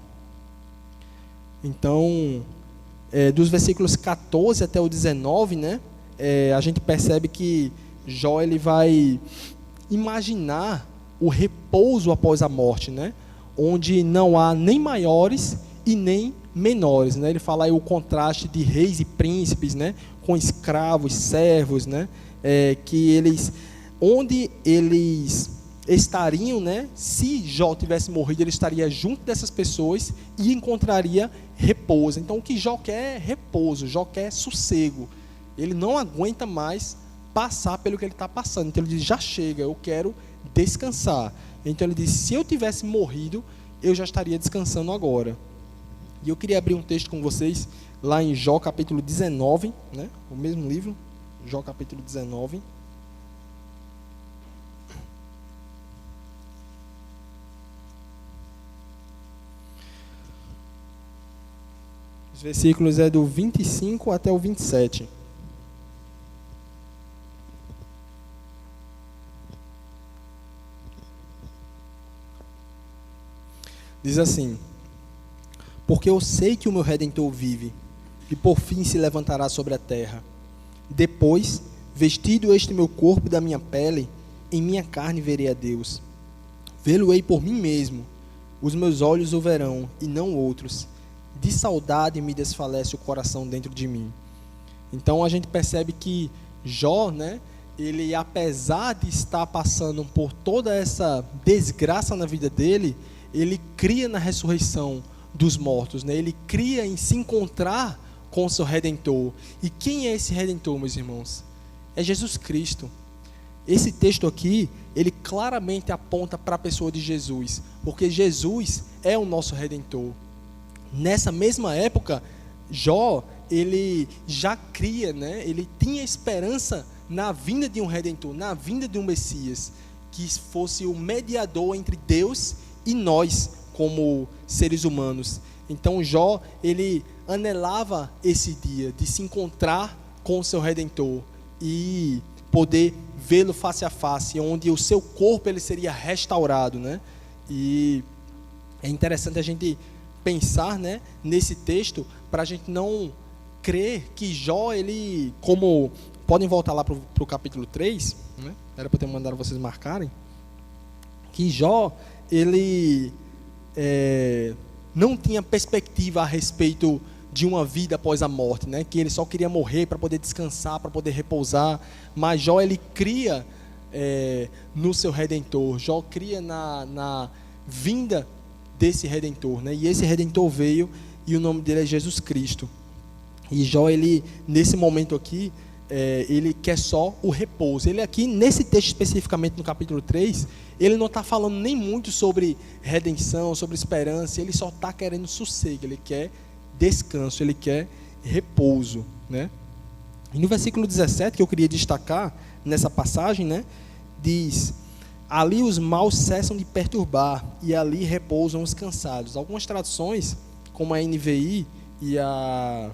Então, dos versículos 14 até o 19, né, a gente percebe que Jó ele vai imaginar o repouso após a morte, né, onde não há nem maiores e nem menores, né? Ele fala aí o contraste de reis e príncipes, né? Com escravos, servos, né? Que eles, onde eles estariam, né? Se Jó tivesse morrido, ele estaria junto dessas pessoas e encontraria repouso. Então, o que Jó quer é repouso, Jó quer sossego. Ele não aguenta mais passar pelo que ele está passando. Então, ele diz: já chega, eu quero descansar. Então, ele diz: se eu tivesse morrido, eu já estaria descansando agora. E eu queria abrir um texto com vocês lá em Jó capítulo 19, né? O mesmo livro, Jó capítulo 19. Os versículos é do 25 até o 27. Diz assim: porque eu sei que o meu Redentor vive, e por fim se levantará sobre a terra. Depois, vestido este meu corpo da minha pele, em minha carne verei a Deus. Vê-lo-ei por mim mesmo, os meus olhos o verão, e não outros. De saudade me desfalece o coração dentro de mim. Então a gente percebe que Jó, né, ele, apesar de estar passando por toda essa desgraça na vida dele, ele cria na ressurreição dos mortos, né? Ele cria em se encontrar com o seu Redentor. E quem é esse Redentor, meus irmãos? É Jesus Cristo. Esse texto aqui, ele claramente aponta para a pessoa de Jesus, porque Jesus é o nosso Redentor. Nessa mesma época, Jó, ele já cria, né? Ele tinha esperança na vinda de um Redentor, na vinda de um Messias, que fosse o mediador entre Deus e nós, como seres humanos. Então Jó, ele anelava esse dia de se encontrar com o seu Redentor e poder vê-lo face a face, onde o seu corpo ele seria restaurado, né? E é interessante a gente pensar, né, nesse texto, para a gente não crer que Jó, ele, como, podem voltar lá para o capítulo 3, né? Era para ter mandado vocês marcarem, que Jó, ele não tinha perspectiva a respeito de uma vida após a morte, né? Que ele só queria morrer para poder descansar, para poder repousar. Mas Jó, ele cria no seu Redentor. Jó cria na vinda desse Redentor, né? E esse Redentor veio e o nome dele é Jesus Cristo. E Jó, ele, nesse momento aqui, ele quer só o repouso. Ele aqui, nesse texto especificamente no capítulo 3, ele não está falando nem muito sobre redenção, sobre esperança, ele só está querendo sossego, ele quer descanso, ele quer repouso, né? E no versículo 17, que eu queria destacar nessa passagem, né, diz: ali os maus cessam de perturbar, e ali repousam os cansados. Algumas traduções, como a NVI e a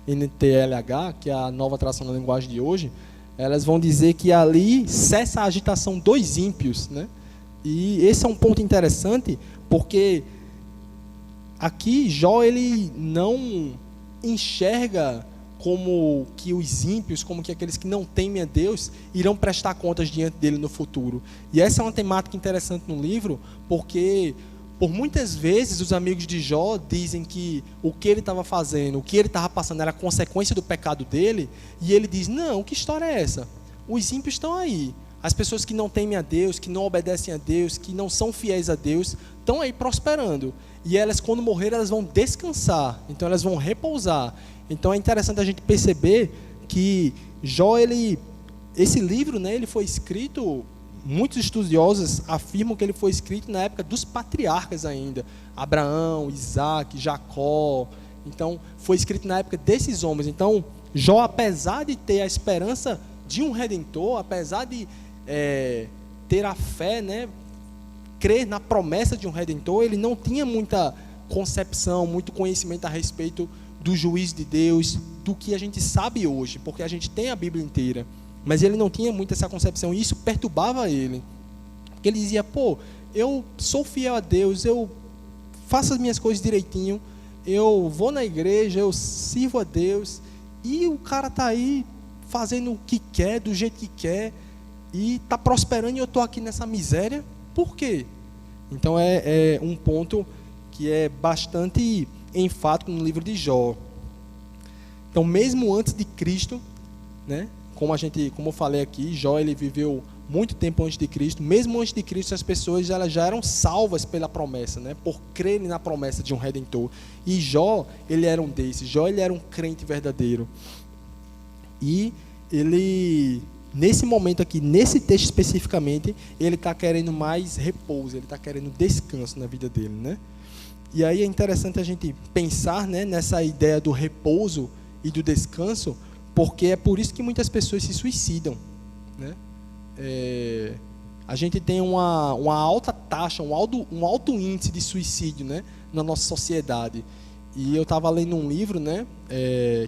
NTLH, que é a nova tradução da linguagem de hoje, elas vão dizer que ali cessa a agitação dos ímpios, né? E esse é um ponto interessante, porque aqui Jó, ele não enxerga como que os ímpios, como que aqueles que não temem a Deus, irão prestar contas diante dele no futuro. E essa é uma temática interessante no livro, porque por muitas vezes os amigos de Jó dizem que o que ele estava fazendo, o que ele estava passando era consequência do pecado dele, e ele diz: não, que história é essa? Os ímpios estão aí. As pessoas que não temem a Deus, que não obedecem a Deus, que não são fiéis a Deus, estão aí prosperando. E elas, quando morrer, elas vão descansar. Então elas vão repousar. Então é interessante a gente perceber que Jó, esse livro, né, ele foi escrito, muitos estudiosos afirmam que ele foi escrito na época dos patriarcas ainda. Abraão, Isaac, Jacó. Então foi escrito na época desses homens. Então Jó, apesar de ter a esperança de um Redentor, apesar de ter a fé, né, crer na promessa de um Redentor, ele não tinha muita concepção, muito conhecimento a respeito do juízo de Deus, do que a gente sabe hoje, porque a gente tem a Bíblia inteira, mas ele não tinha muito essa concepção, e isso perturbava ele, porque ele dizia: pô, eu sou fiel a Deus, eu faço as minhas coisas direitinho, eu vou na igreja, eu sirvo a Deus, e o cara está aí fazendo o que quer, do jeito que quer, e está prosperando, e eu estou aqui nessa miséria, por quê? Então é um ponto que é bastante enfático no livro de Jó. Então, mesmo antes de Cristo, né, como eu falei aqui, Jó ele viveu muito tempo antes de Cristo. Mesmo antes de Cristo, as pessoas elas já eram salvas pela promessa, né, por crerem na promessa de um Redentor. E Jó, ele era um desses. Jó, ele era um crente verdadeiro. E ele, nesse momento aqui, nesse texto especificamente, ele está querendo mais repouso, ele está querendo descanso na vida dele, né? E aí é interessante a gente pensar, né, nessa ideia do repouso e do descanso, porque é por isso que muitas pessoas se suicidam, né? A gente tem uma alta taxa, um alto índice de suicídio, né, na nossa sociedade. E eu estava lendo um livro, né,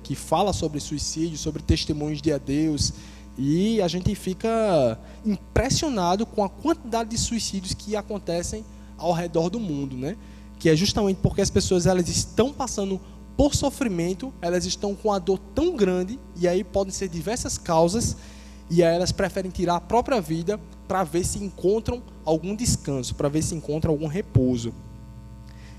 que fala sobre suicídio, sobre testemunhos de adeus, e a gente fica impressionado com a quantidade de suicídios que acontecem ao redor do mundo, né? Que é justamente porque as pessoas elas estão passando por sofrimento, elas estão com a dor tão grande, e aí podem ser diversas causas, e aí elas preferem tirar a própria vida para ver se encontram algum descanso, para ver se encontram algum repouso.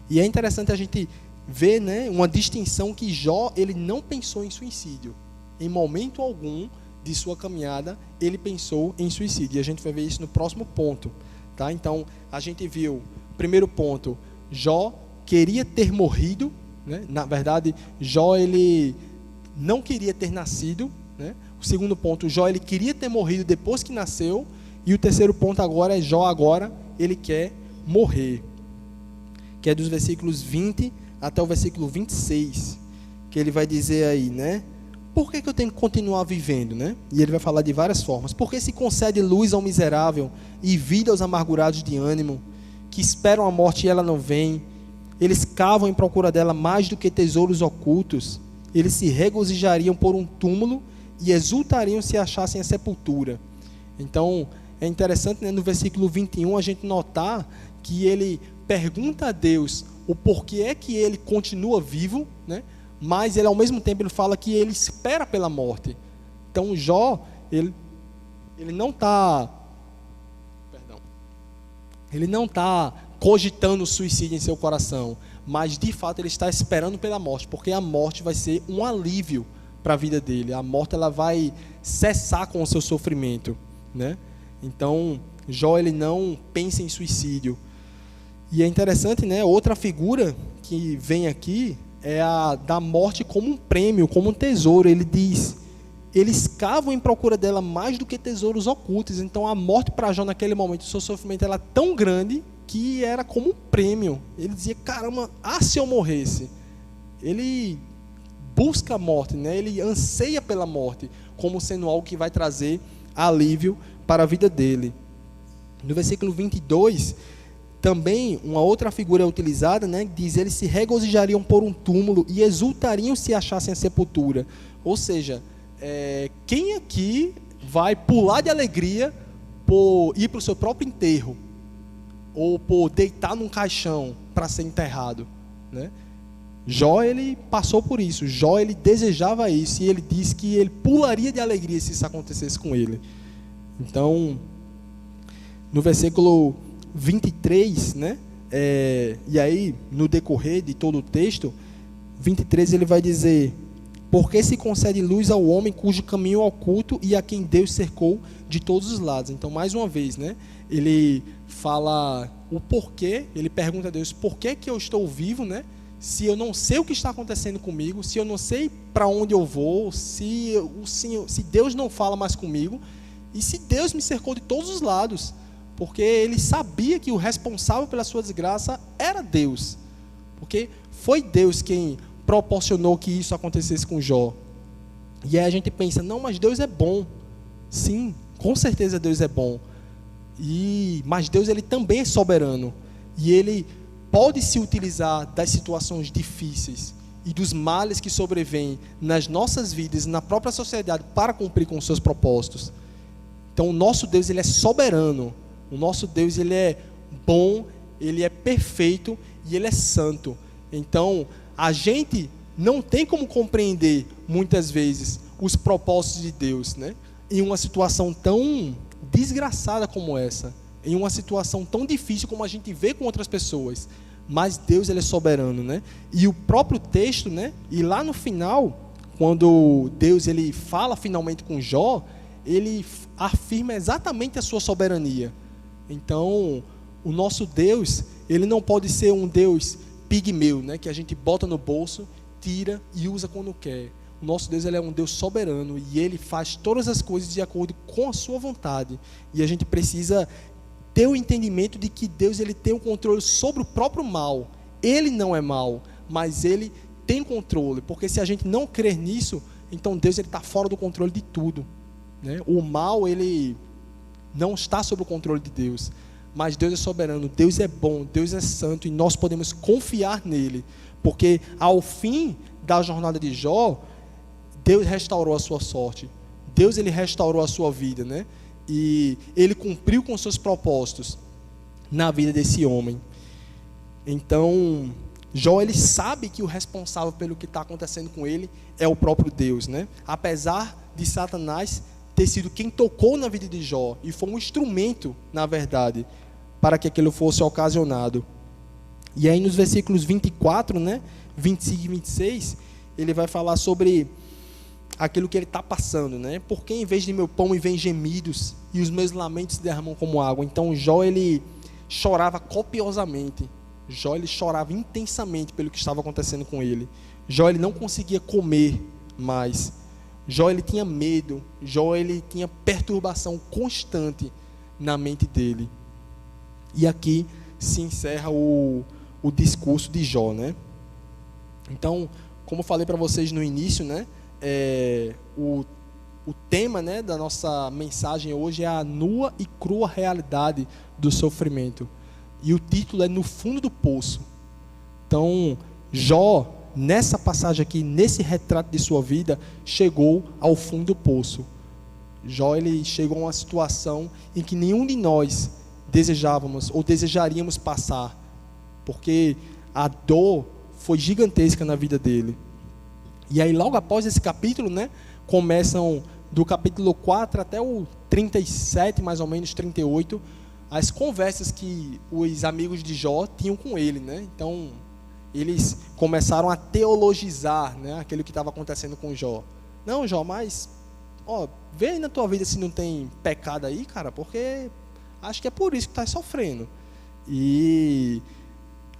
E é interessante a gente ver, né, uma distinção que Jó ele não pensou em suicídio. Em momento algum de sua caminhada, ele pensou em suicídio. E a gente vai ver isso no próximo ponto. Tá? Então, a gente viu, primeiro ponto, Jó queria ter morrido. Né? Na verdade, Jó ele não queria ter nascido. Né? O segundo ponto, Jó ele queria ter morrido depois que nasceu. E o terceiro ponto agora é Jó agora ele quer morrer. Que é dos versículos 20 até o versículo 26, que ele vai dizer aí, né? Por que eu tenho que continuar vivendo, né? E ele vai falar de várias formas. Porque se concede luz ao miserável e vida aos amargurados de ânimo, que esperam a morte e ela não vem. Eles cavam em procura dela mais do que tesouros ocultos. Eles se regozijariam por um túmulo e exultariam se achassem a sepultura. Então, é interessante, né, no versículo 21 a gente notar que ele pergunta a Deus o porquê é que ele continua vivo, né? Mas ele ao mesmo tempo ele fala que ele espera pela morte. Então Jó, ele não está cogitando o suicídio em seu coração, mas de fato ele está esperando pela morte, porque a morte vai ser um alívio para a vida dele. A morte ela vai cessar com o seu sofrimento, né? Então Jó ele não pensa em suicídio. E é interessante, né? Outra figura que vem aqui é a da morte como um prêmio, como um tesouro. Ele diz, eles cavam em procura dela mais do que tesouros ocultos. Então a morte para Jó naquele momento, o seu sofrimento era tão grande que era como um prêmio. Ele dizia, caramba, se eu morresse. Ele busca a morte, né? Ele anseia pela morte, como sendo algo que vai trazer alívio para a vida dele. No versículo 22... também uma outra figura é utilizada, né, diz, eles se regozijariam por um túmulo e exultariam se achassem a sepultura. Ou seja, quem aqui vai pular de alegria por ir para o seu próprio enterro? Ou por deitar num caixão para ser enterrado? Né? Jó, ele passou por isso. Jó, ele desejava isso. E ele disse que ele pularia de alegria se isso acontecesse com ele. Então, no versículo 23, né? E aí, no decorrer de todo o texto, 23 ele vai dizer, porque se concede luz ao homem cujo caminho é oculto e a quem Deus cercou de todos os lados. Então, mais uma vez, né? Ele fala o porquê, ele pergunta a Deus, por que eu estou vivo, né? Se eu não sei o que está acontecendo comigo, se eu não sei para onde eu vou, se Deus não fala mais comigo, e se Deus me cercou de todos os lados. Porque ele sabia que o responsável pela sua desgraça era Deus. Porque foi Deus quem proporcionou que isso acontecesse com Jó. E aí a gente pensa, não, mas Deus é bom. Sim, com certeza Deus é bom. Mas Deus ele também é soberano. E ele pode se utilizar das situações difíceis e dos males que sobrevêm nas nossas vidas e na própria sociedade para cumprir com os seus propósitos. Então o nosso Deus ele é soberano. O nosso Deus, ele é bom, ele é perfeito e ele é santo. Então, a gente não tem como compreender, muitas vezes, os propósitos de Deus, né? Em uma situação tão desgraçada como essa, em uma situação tão difícil como a gente vê com outras pessoas. mas Deus ele é soberano, né? E o próprio texto, né? E lá no final, quando Deus ele fala finalmente com Jó, ele afirma exatamente a sua soberania. Então, o nosso Deus, ele não pode ser um Deus pigmeu, né? Que a gente bota no bolso, tira e usa quando quer. O nosso Deus ele é um Deus soberano e ele faz todas as coisas de acordo com a sua vontade. E a gente precisa ter o entendimento de que Deus ele tem o controle sobre o próprio mal. Ele não é mal, mas ele tem controle. Porque se a gente não crer nisso, então Deus está fora do controle de tudo, né? O mal ele não está sob o controle de Deus. Mas Deus é soberano, Deus é bom, Deus é santo e nós podemos confiar nele. Porque ao fim da jornada de Jó, Deus restaurou a sua sorte. Deus ele restaurou a sua vida, né? E ele cumpriu com seus propósitos na vida desse homem. Então, Jó ele sabe que o responsável pelo que está acontecendo com ele é o próprio Deus, né? Apesar de Satanás ter sido quem tocou na vida de Jó e foi um instrumento, na verdade, para que aquilo fosse ocasionado. E aí nos versículos 24, né, 25 e 26, ele vai falar sobre aquilo que ele está passando, né? Porque em vez de meu pão me vem gemidos e os meus lamentos se derramam como água. Então Jó ele chorava copiosamente. Jó ele chorava intensamente pelo que estava acontecendo com ele. Jó ele não conseguia comer mais. Jó ele tinha medo. Jó ele tinha perturbação constante na mente dele. E aqui se encerra o discurso de Jó, né? Então, como eu falei para vocês no início, né? O tema, né, da nossa mensagem hoje é a nua e crua realidade do sofrimento. E o título é No Fundo do Poço. Então, Jó, nessa passagem aqui, nesse retrato de sua vida, chegou ao fundo do poço. Jó ele chegou a uma situação em que nenhum de nós desejávamos ou desejaríamos passar, porque a dor foi gigantesca na vida dele. E aí logo após esse capítulo, né, começam do capítulo 4 até o 37, mais ou menos 38, as conversas que os amigos de Jó tinham com ele, né? Então, eles começaram a teologizar, né, aquilo que estava acontecendo com Jó. Não, Jó, mas vê aí na tua vida se não tem pecado aí, cara, porque acho que é por isso que está sofrendo. E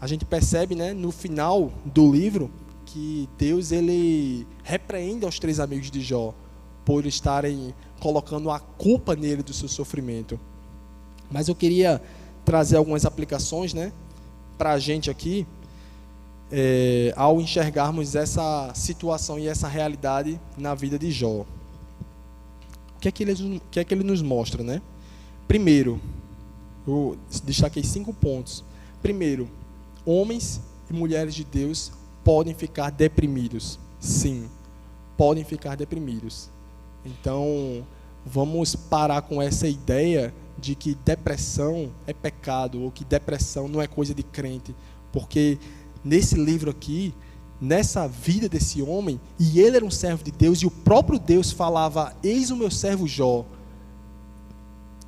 a gente percebe, né, no final do livro, que Deus ele repreende aos 3 amigos de Jó por estarem colocando a culpa nele do seu sofrimento. Mas eu queria trazer algumas aplicações, né, para a gente aqui, ao enxergarmos essa situação e essa realidade na vida de Jó. O que é que ele nos mostra, né? Primeiro, eu destaquei 5 pontos. Primeiro, homens e mulheres de Deus podem ficar deprimidos. Sim, podem ficar deprimidos. Então, vamos parar com essa ideia de que depressão é pecado ou que depressão não é coisa de crente. Porque nesse livro aqui, nessa vida desse homem, e ele era um servo de Deus, e o próprio Deus falava: eis o meu servo Jó.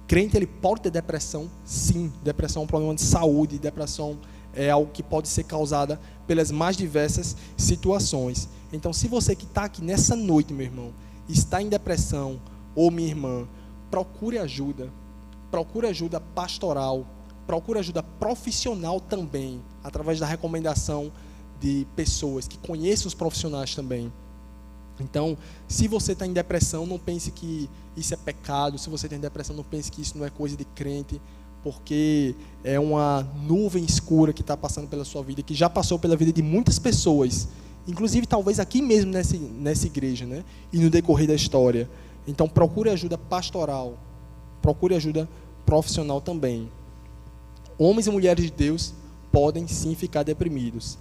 Crente, ele pode ter depressão? Sim, depressão é um problema de saúde, depressão é algo que pode ser causada pelas mais diversas situações. Então, se você que está aqui nessa noite, meu irmão, está em depressão, ou minha irmã, procure ajuda pastoral, procure ajuda profissional também, através da recomendação de pessoas que conheçam os profissionais também. Então, se você está em depressão, não pense que isso é pecado. Se você tem depressão, não pense que isso não é coisa de crente, porque é uma nuvem escura que está passando pela sua vida, que já passou pela vida de muitas pessoas, inclusive talvez aqui mesmo nessa igreja, né? E no decorrer da história. Então, procure ajuda pastoral, procure ajuda profissional também. Homens e mulheres de Deus podem sim ficar deprimidos.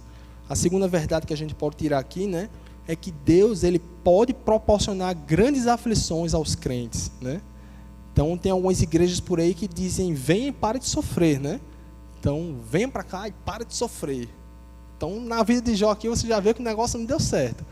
A segunda verdade que a gente pode tirar aqui, né, é que Deus ele pode proporcionar grandes aflições aos crentes, né? Então tem algumas igrejas por aí que dizem: venha e pare de sofrer, né? Então venha para cá e pare de sofrer. Então na vida de Jó aqui você já vê que o negócio não deu certo.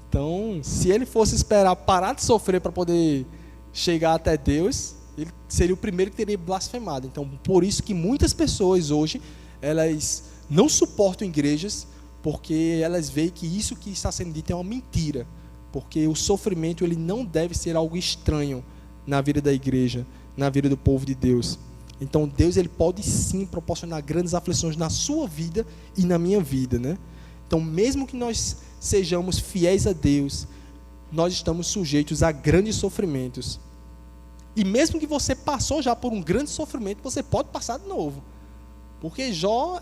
Então se ele fosse esperar parar de sofrer para poder chegar até Deus, ele seria o primeiro que teria blasfemado. Então por isso que muitas pessoas hoje elas não suportam igrejas porque elas veem que isso que está sendo dito é uma mentira. Porque o sofrimento ele não deve ser algo estranho na vida da igreja, na vida do povo de Deus. Então Deus ele pode sim proporcionar grandes aflições na sua vida e na minha vida, né? Então mesmo que nós sejamos fiéis a Deus, nós estamos sujeitos a grandes sofrimentos. E mesmo que você passou já por um grande sofrimento, você pode passar de novo. Porque Jó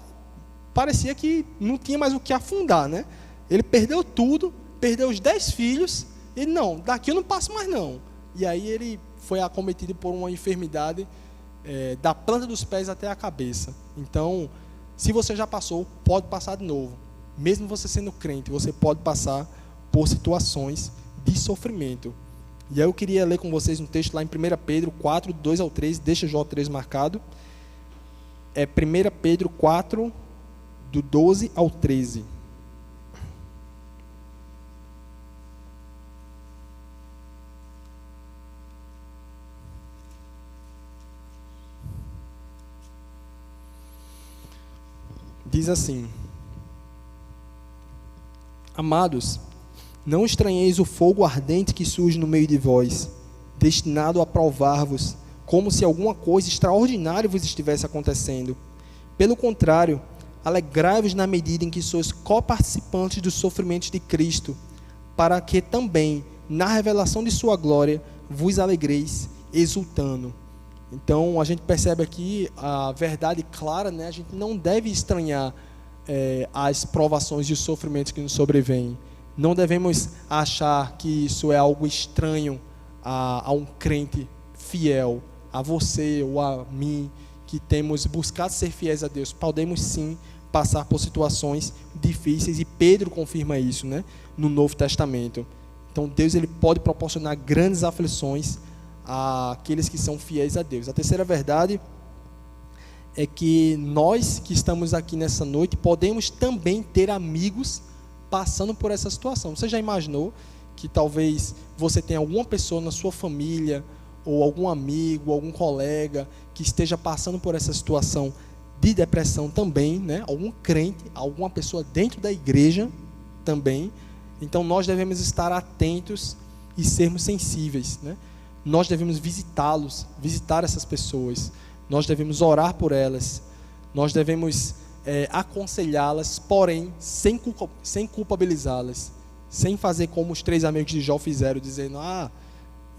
parecia que não tinha mais o que afundar, né? Ele perdeu tudo, perdeu os 10 filhos, e não, daqui eu não passo mais não. E aí ele foi acometido por uma enfermidade da planta dos pés até a cabeça. Então, se você já passou, pode passar de novo. Mesmo você sendo crente, você pode passar por situações de sofrimento. E aí eu queria ler com vocês um texto lá em 1 Pedro 4, 2 ao 3, deixa Jó 3 marcado. É 1 Pedro 4, do 12 ao 13. Diz assim: Amados, não estranheis o fogo ardente que surge no meio de vós, destinado a provar-vos, como se alguma coisa extraordinária vos estivesse acontecendo. Pelo contrário, alegrai-vos na medida em que sois coparticipantes dos sofrimentos de Cristo, para que também, na revelação de sua glória, vos alegreis, exultando. Então, a gente percebe aqui a verdade clara, né? A gente não deve estranhar as provações e os sofrimentos que nos sobrevêm. Não devemos achar que isso é algo estranho a um crente fiel, a você ou a mim, que temos buscado ser fiéis a Deus. Podemos sim passar por situações difíceis, e Pedro confirma isso, né? No Novo Testamento. Então, Deus ele pode proporcionar grandes aflições àqueles que são fiéis a Deus. A terceira verdade é que nós que estamos aqui nessa noite podemos também ter amigos passando por essa situação. Você já imaginou que talvez você tenha alguma pessoa na sua família, ou algum amigo, algum colega que esteja passando por essa situação de depressão também, né? Algum crente, alguma pessoa dentro da igreja também. Então nós devemos estar atentos e sermos sensíveis, né? Nós devemos visitá-los, visitar essas pessoas. Nós devemos orar por elas. Nós devemos aconselhá-las, porém sem culpabilizá-las, sem fazer como os 3 amigos de Jó fizeram, dizendo: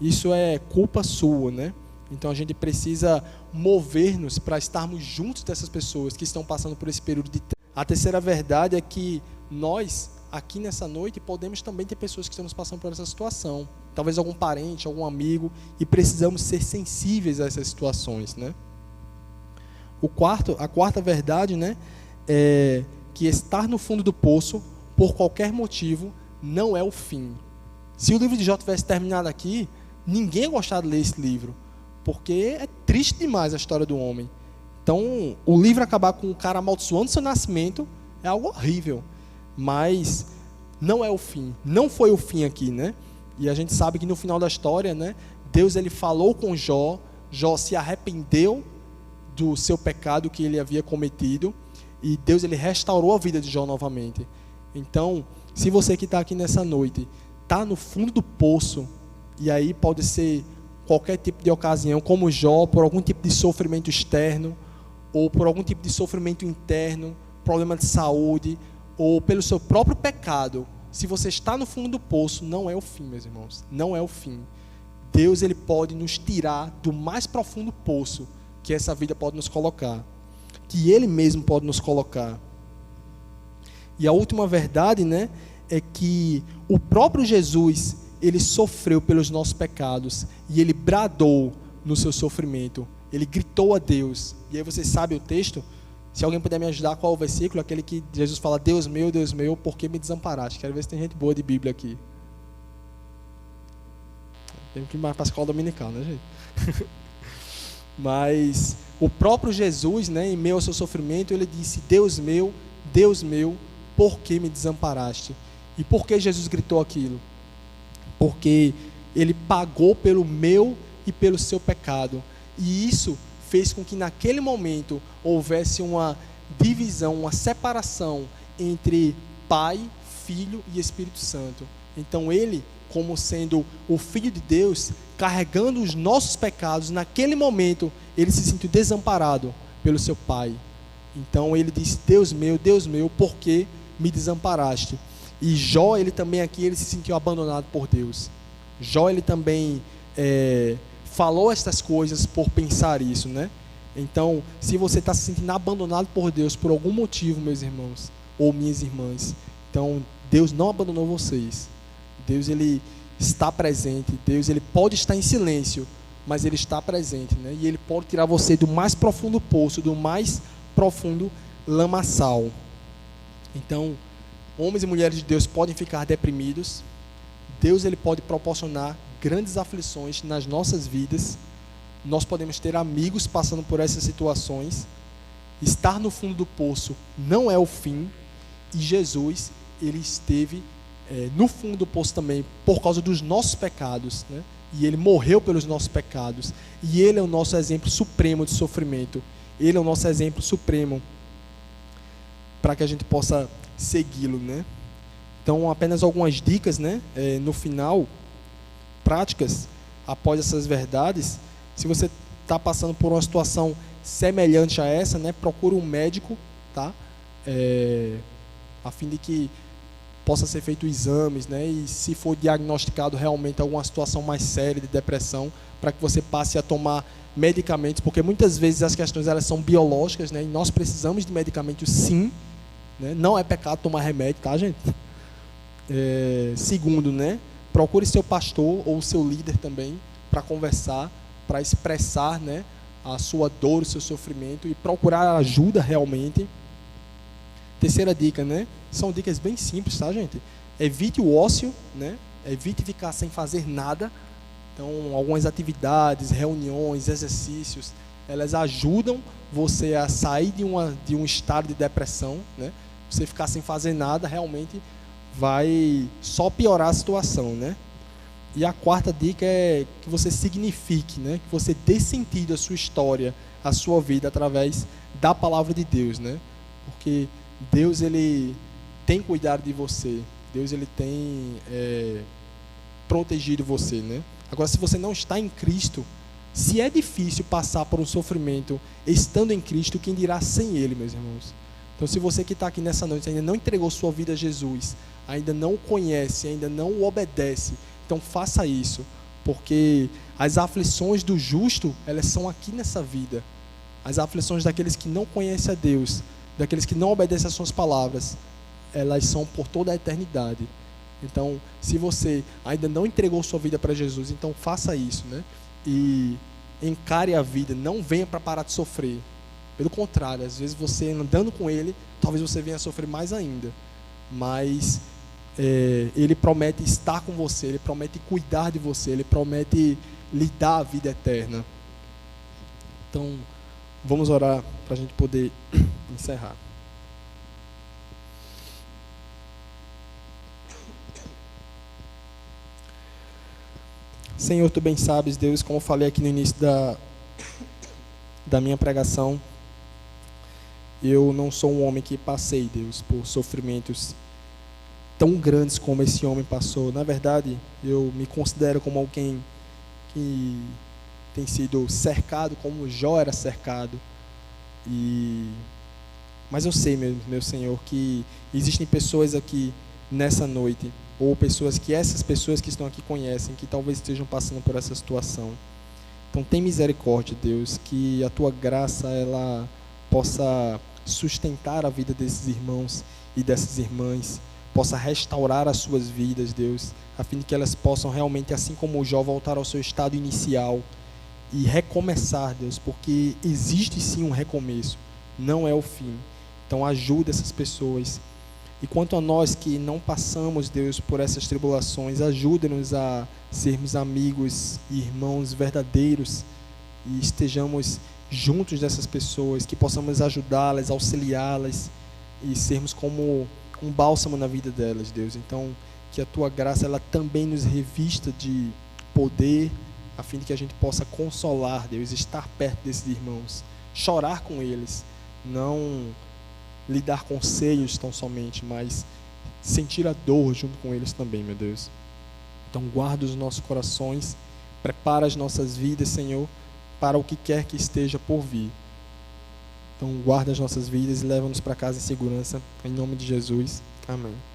isso é culpa sua, né? Então a gente precisa mover-nos para estarmos juntos dessas pessoas que estão passando por esse período de tempo. A terceira verdade é que nós, aqui nessa noite, podemos também ter pessoas que estamos passando por essa situação. Talvez algum parente, algum amigo, e precisamos ser sensíveis a essas situações, né? A quarta verdade, né, é que estar no fundo do poço, por qualquer motivo, não é o fim. Se o livro de Jó tivesse terminado aqui, ninguém ia gostar de ler esse livro, porque é triste demais a história do homem. Então, o livro acabar com o cara amaldiçoando seu nascimento é algo horrível, mas não é o fim, não foi o fim aqui, né? E a gente sabe que no final da história, né, Deus ele falou com Jó, Jó se arrependeu do seu pecado que ele havia cometido, e Deus ele restaurou a vida de Jó novamente. Então, se você que está aqui nessa noite está no fundo do poço, e aí pode ser qualquer tipo de ocasião, como Jó, por algum tipo de sofrimento externo, ou por algum tipo de sofrimento interno, problema de saúde, ou pelo seu próprio pecado, se você está no fundo do poço, não é o fim, meus irmãos, não é o fim. Deus ele pode nos tirar do mais profundo poço que essa vida pode nos colocar, que Ele mesmo pode nos colocar. E a última verdade, né, é que o próprio Jesus, Ele sofreu pelos nossos pecados, e Ele bradou no seu sofrimento, Ele gritou a Deus. E aí você sabe o texto? Se alguém puder me ajudar, qual é o versículo? Aquele que Jesus fala: Deus meu, por que me desamparaste? Quero ver se tem gente boa de Bíblia aqui. Tem que ir mais para a escola dominical, né, gente? Mas o próprio Jesus, né, em meio ao seu sofrimento, ele disse: Deus meu, por que me desamparaste? E por que Jesus gritou aquilo? Porque ele pagou pelo meu e pelo seu pecado. E isso fez com que naquele momento houvesse uma divisão, uma separação entre Pai, Filho e Espírito Santo. Então ele, como sendo o Filho de Deus, carregando os nossos pecados, naquele momento ele se sentiu desamparado pelo seu Pai. Então ele disse: Deus meu, por que me desamparaste? E Jó, ele também aqui, ele se sentiu abandonado por Deus. Jó, ele também falou estas coisas por pensar isso, né? Então, se você está se sentindo abandonado por Deus por algum motivo, meus irmãos ou minhas irmãs, então Deus não abandonou vocês. Deus, ele está presente. Deus, ele pode estar em silêncio, mas ele está presente, né? E ele pode tirar você do mais profundo poço, do mais profundo lamaçal. Então, homens e mulheres de Deus podem ficar deprimidos. Deus, ele pode proporcionar grandes aflições nas nossas vidas. Nós podemos ter amigos passando por essas situações. Estar no fundo do poço não é o fim. E Jesus, ele esteve no fundo do poço também por causa dos nossos pecados, né? E ele morreu pelos nossos pecados. E ele é o nosso exemplo supremo de sofrimento. Ele é o nosso exemplo supremo para que a gente possa segui-lo, né? Então, apenas algumas dicas, né? No final, práticas, após essas verdades. Se você está passando por uma situação semelhante a essa, né? Procure um médico, tá? A fim de que possa ser feito exames, né? E se for diagnosticado realmente alguma situação mais séria de depressão, para que você passe a tomar medicamentos, porque muitas vezes as questões elas são biológicas, né? E nós precisamos de medicamentos, sim, né? Não é pecado tomar remédio, tá, gente? Segundo, né? Procure seu pastor ou seu líder também para conversar, para expressar, né, a sua dor, o seu sofrimento e procurar ajuda realmente. Terceira dica, né? São dicas bem simples, tá, gente? Evite o ócio, né? Evite ficar sem fazer nada. Então, algumas atividades, reuniões, exercícios, elas ajudam você a sair de um estado de depressão, né? Você ficar sem fazer nada realmente vai só piorar a situação, né? E a quarta dica é que você signifique, né? Que você dê sentido à sua história, à sua vida através da palavra de Deus, né? Porque Deus, ele tem cuidado de você. Deus, ele tem protegido você, né? Agora, se você não está em Cristo, se é difícil passar por um sofrimento estando em Cristo, quem dirá sem Ele, meus irmãos? Então, se você que está aqui nessa noite ainda não entregou sua vida a Jesus, ainda não o conhece, ainda não o obedece, então faça isso, porque as aflições do justo, elas são aqui nessa vida. As aflições daqueles que não conhecem a Deus, daqueles que não obedecem às suas palavras, elas são por toda a eternidade. Então, se você ainda não entregou sua vida para Jesus, então faça isso, né? E encare a vida, não venha para parar de sofrer. Pelo contrário, às vezes você andando com Ele, talvez você venha a sofrer mais ainda. Mas Ele promete estar com você, Ele promete cuidar de você, Ele promete lhe dar a vida eterna. Então, vamos orar para a gente poder encerrar. Senhor, Tu bem sabes, Deus, como eu falei aqui no início da minha pregação, eu não sou um homem que passei, Deus, por sofrimentos tão grandes como esse homem passou. Na verdade, eu me considero como alguém que tem sido cercado, como Jó era cercado. Mas eu sei, meu Senhor, que existem pessoas aqui nessa noite, ou essas pessoas que estão aqui conhecem, que talvez estejam passando por essa situação. Então tem misericórdia, Deus, que a Tua graça ela possa sustentar a vida desses irmãos e dessas irmãs, possa restaurar as suas vidas, Deus, a fim de que elas possam realmente, assim como o Jó, voltar ao seu estado inicial e recomeçar, Deus, porque existe sim um recomeço, não é o fim. Então ajuda essas pessoas. E quanto a nós que não passamos, Deus, por essas tribulações, ajuda-nos a sermos amigos e irmãos verdadeiros e estejamos juntos dessas pessoas, que possamos ajudá-las, auxiliá-las e sermos como um bálsamo na vida delas, Deus. Então, que a Tua graça ela também nos revista de poder, a fim de que a gente possa consolar, Deus, estar perto desses irmãos, chorar com eles, não lidar com seios tão somente, mas sentir a dor junto com eles também, meu Deus. Então guarda os nossos corações, prepara as nossas vidas, Senhor, para o que quer que esteja por vir. Então guarda as nossas vidas e leva-nos para casa em segurança, em nome de Jesus. Amém.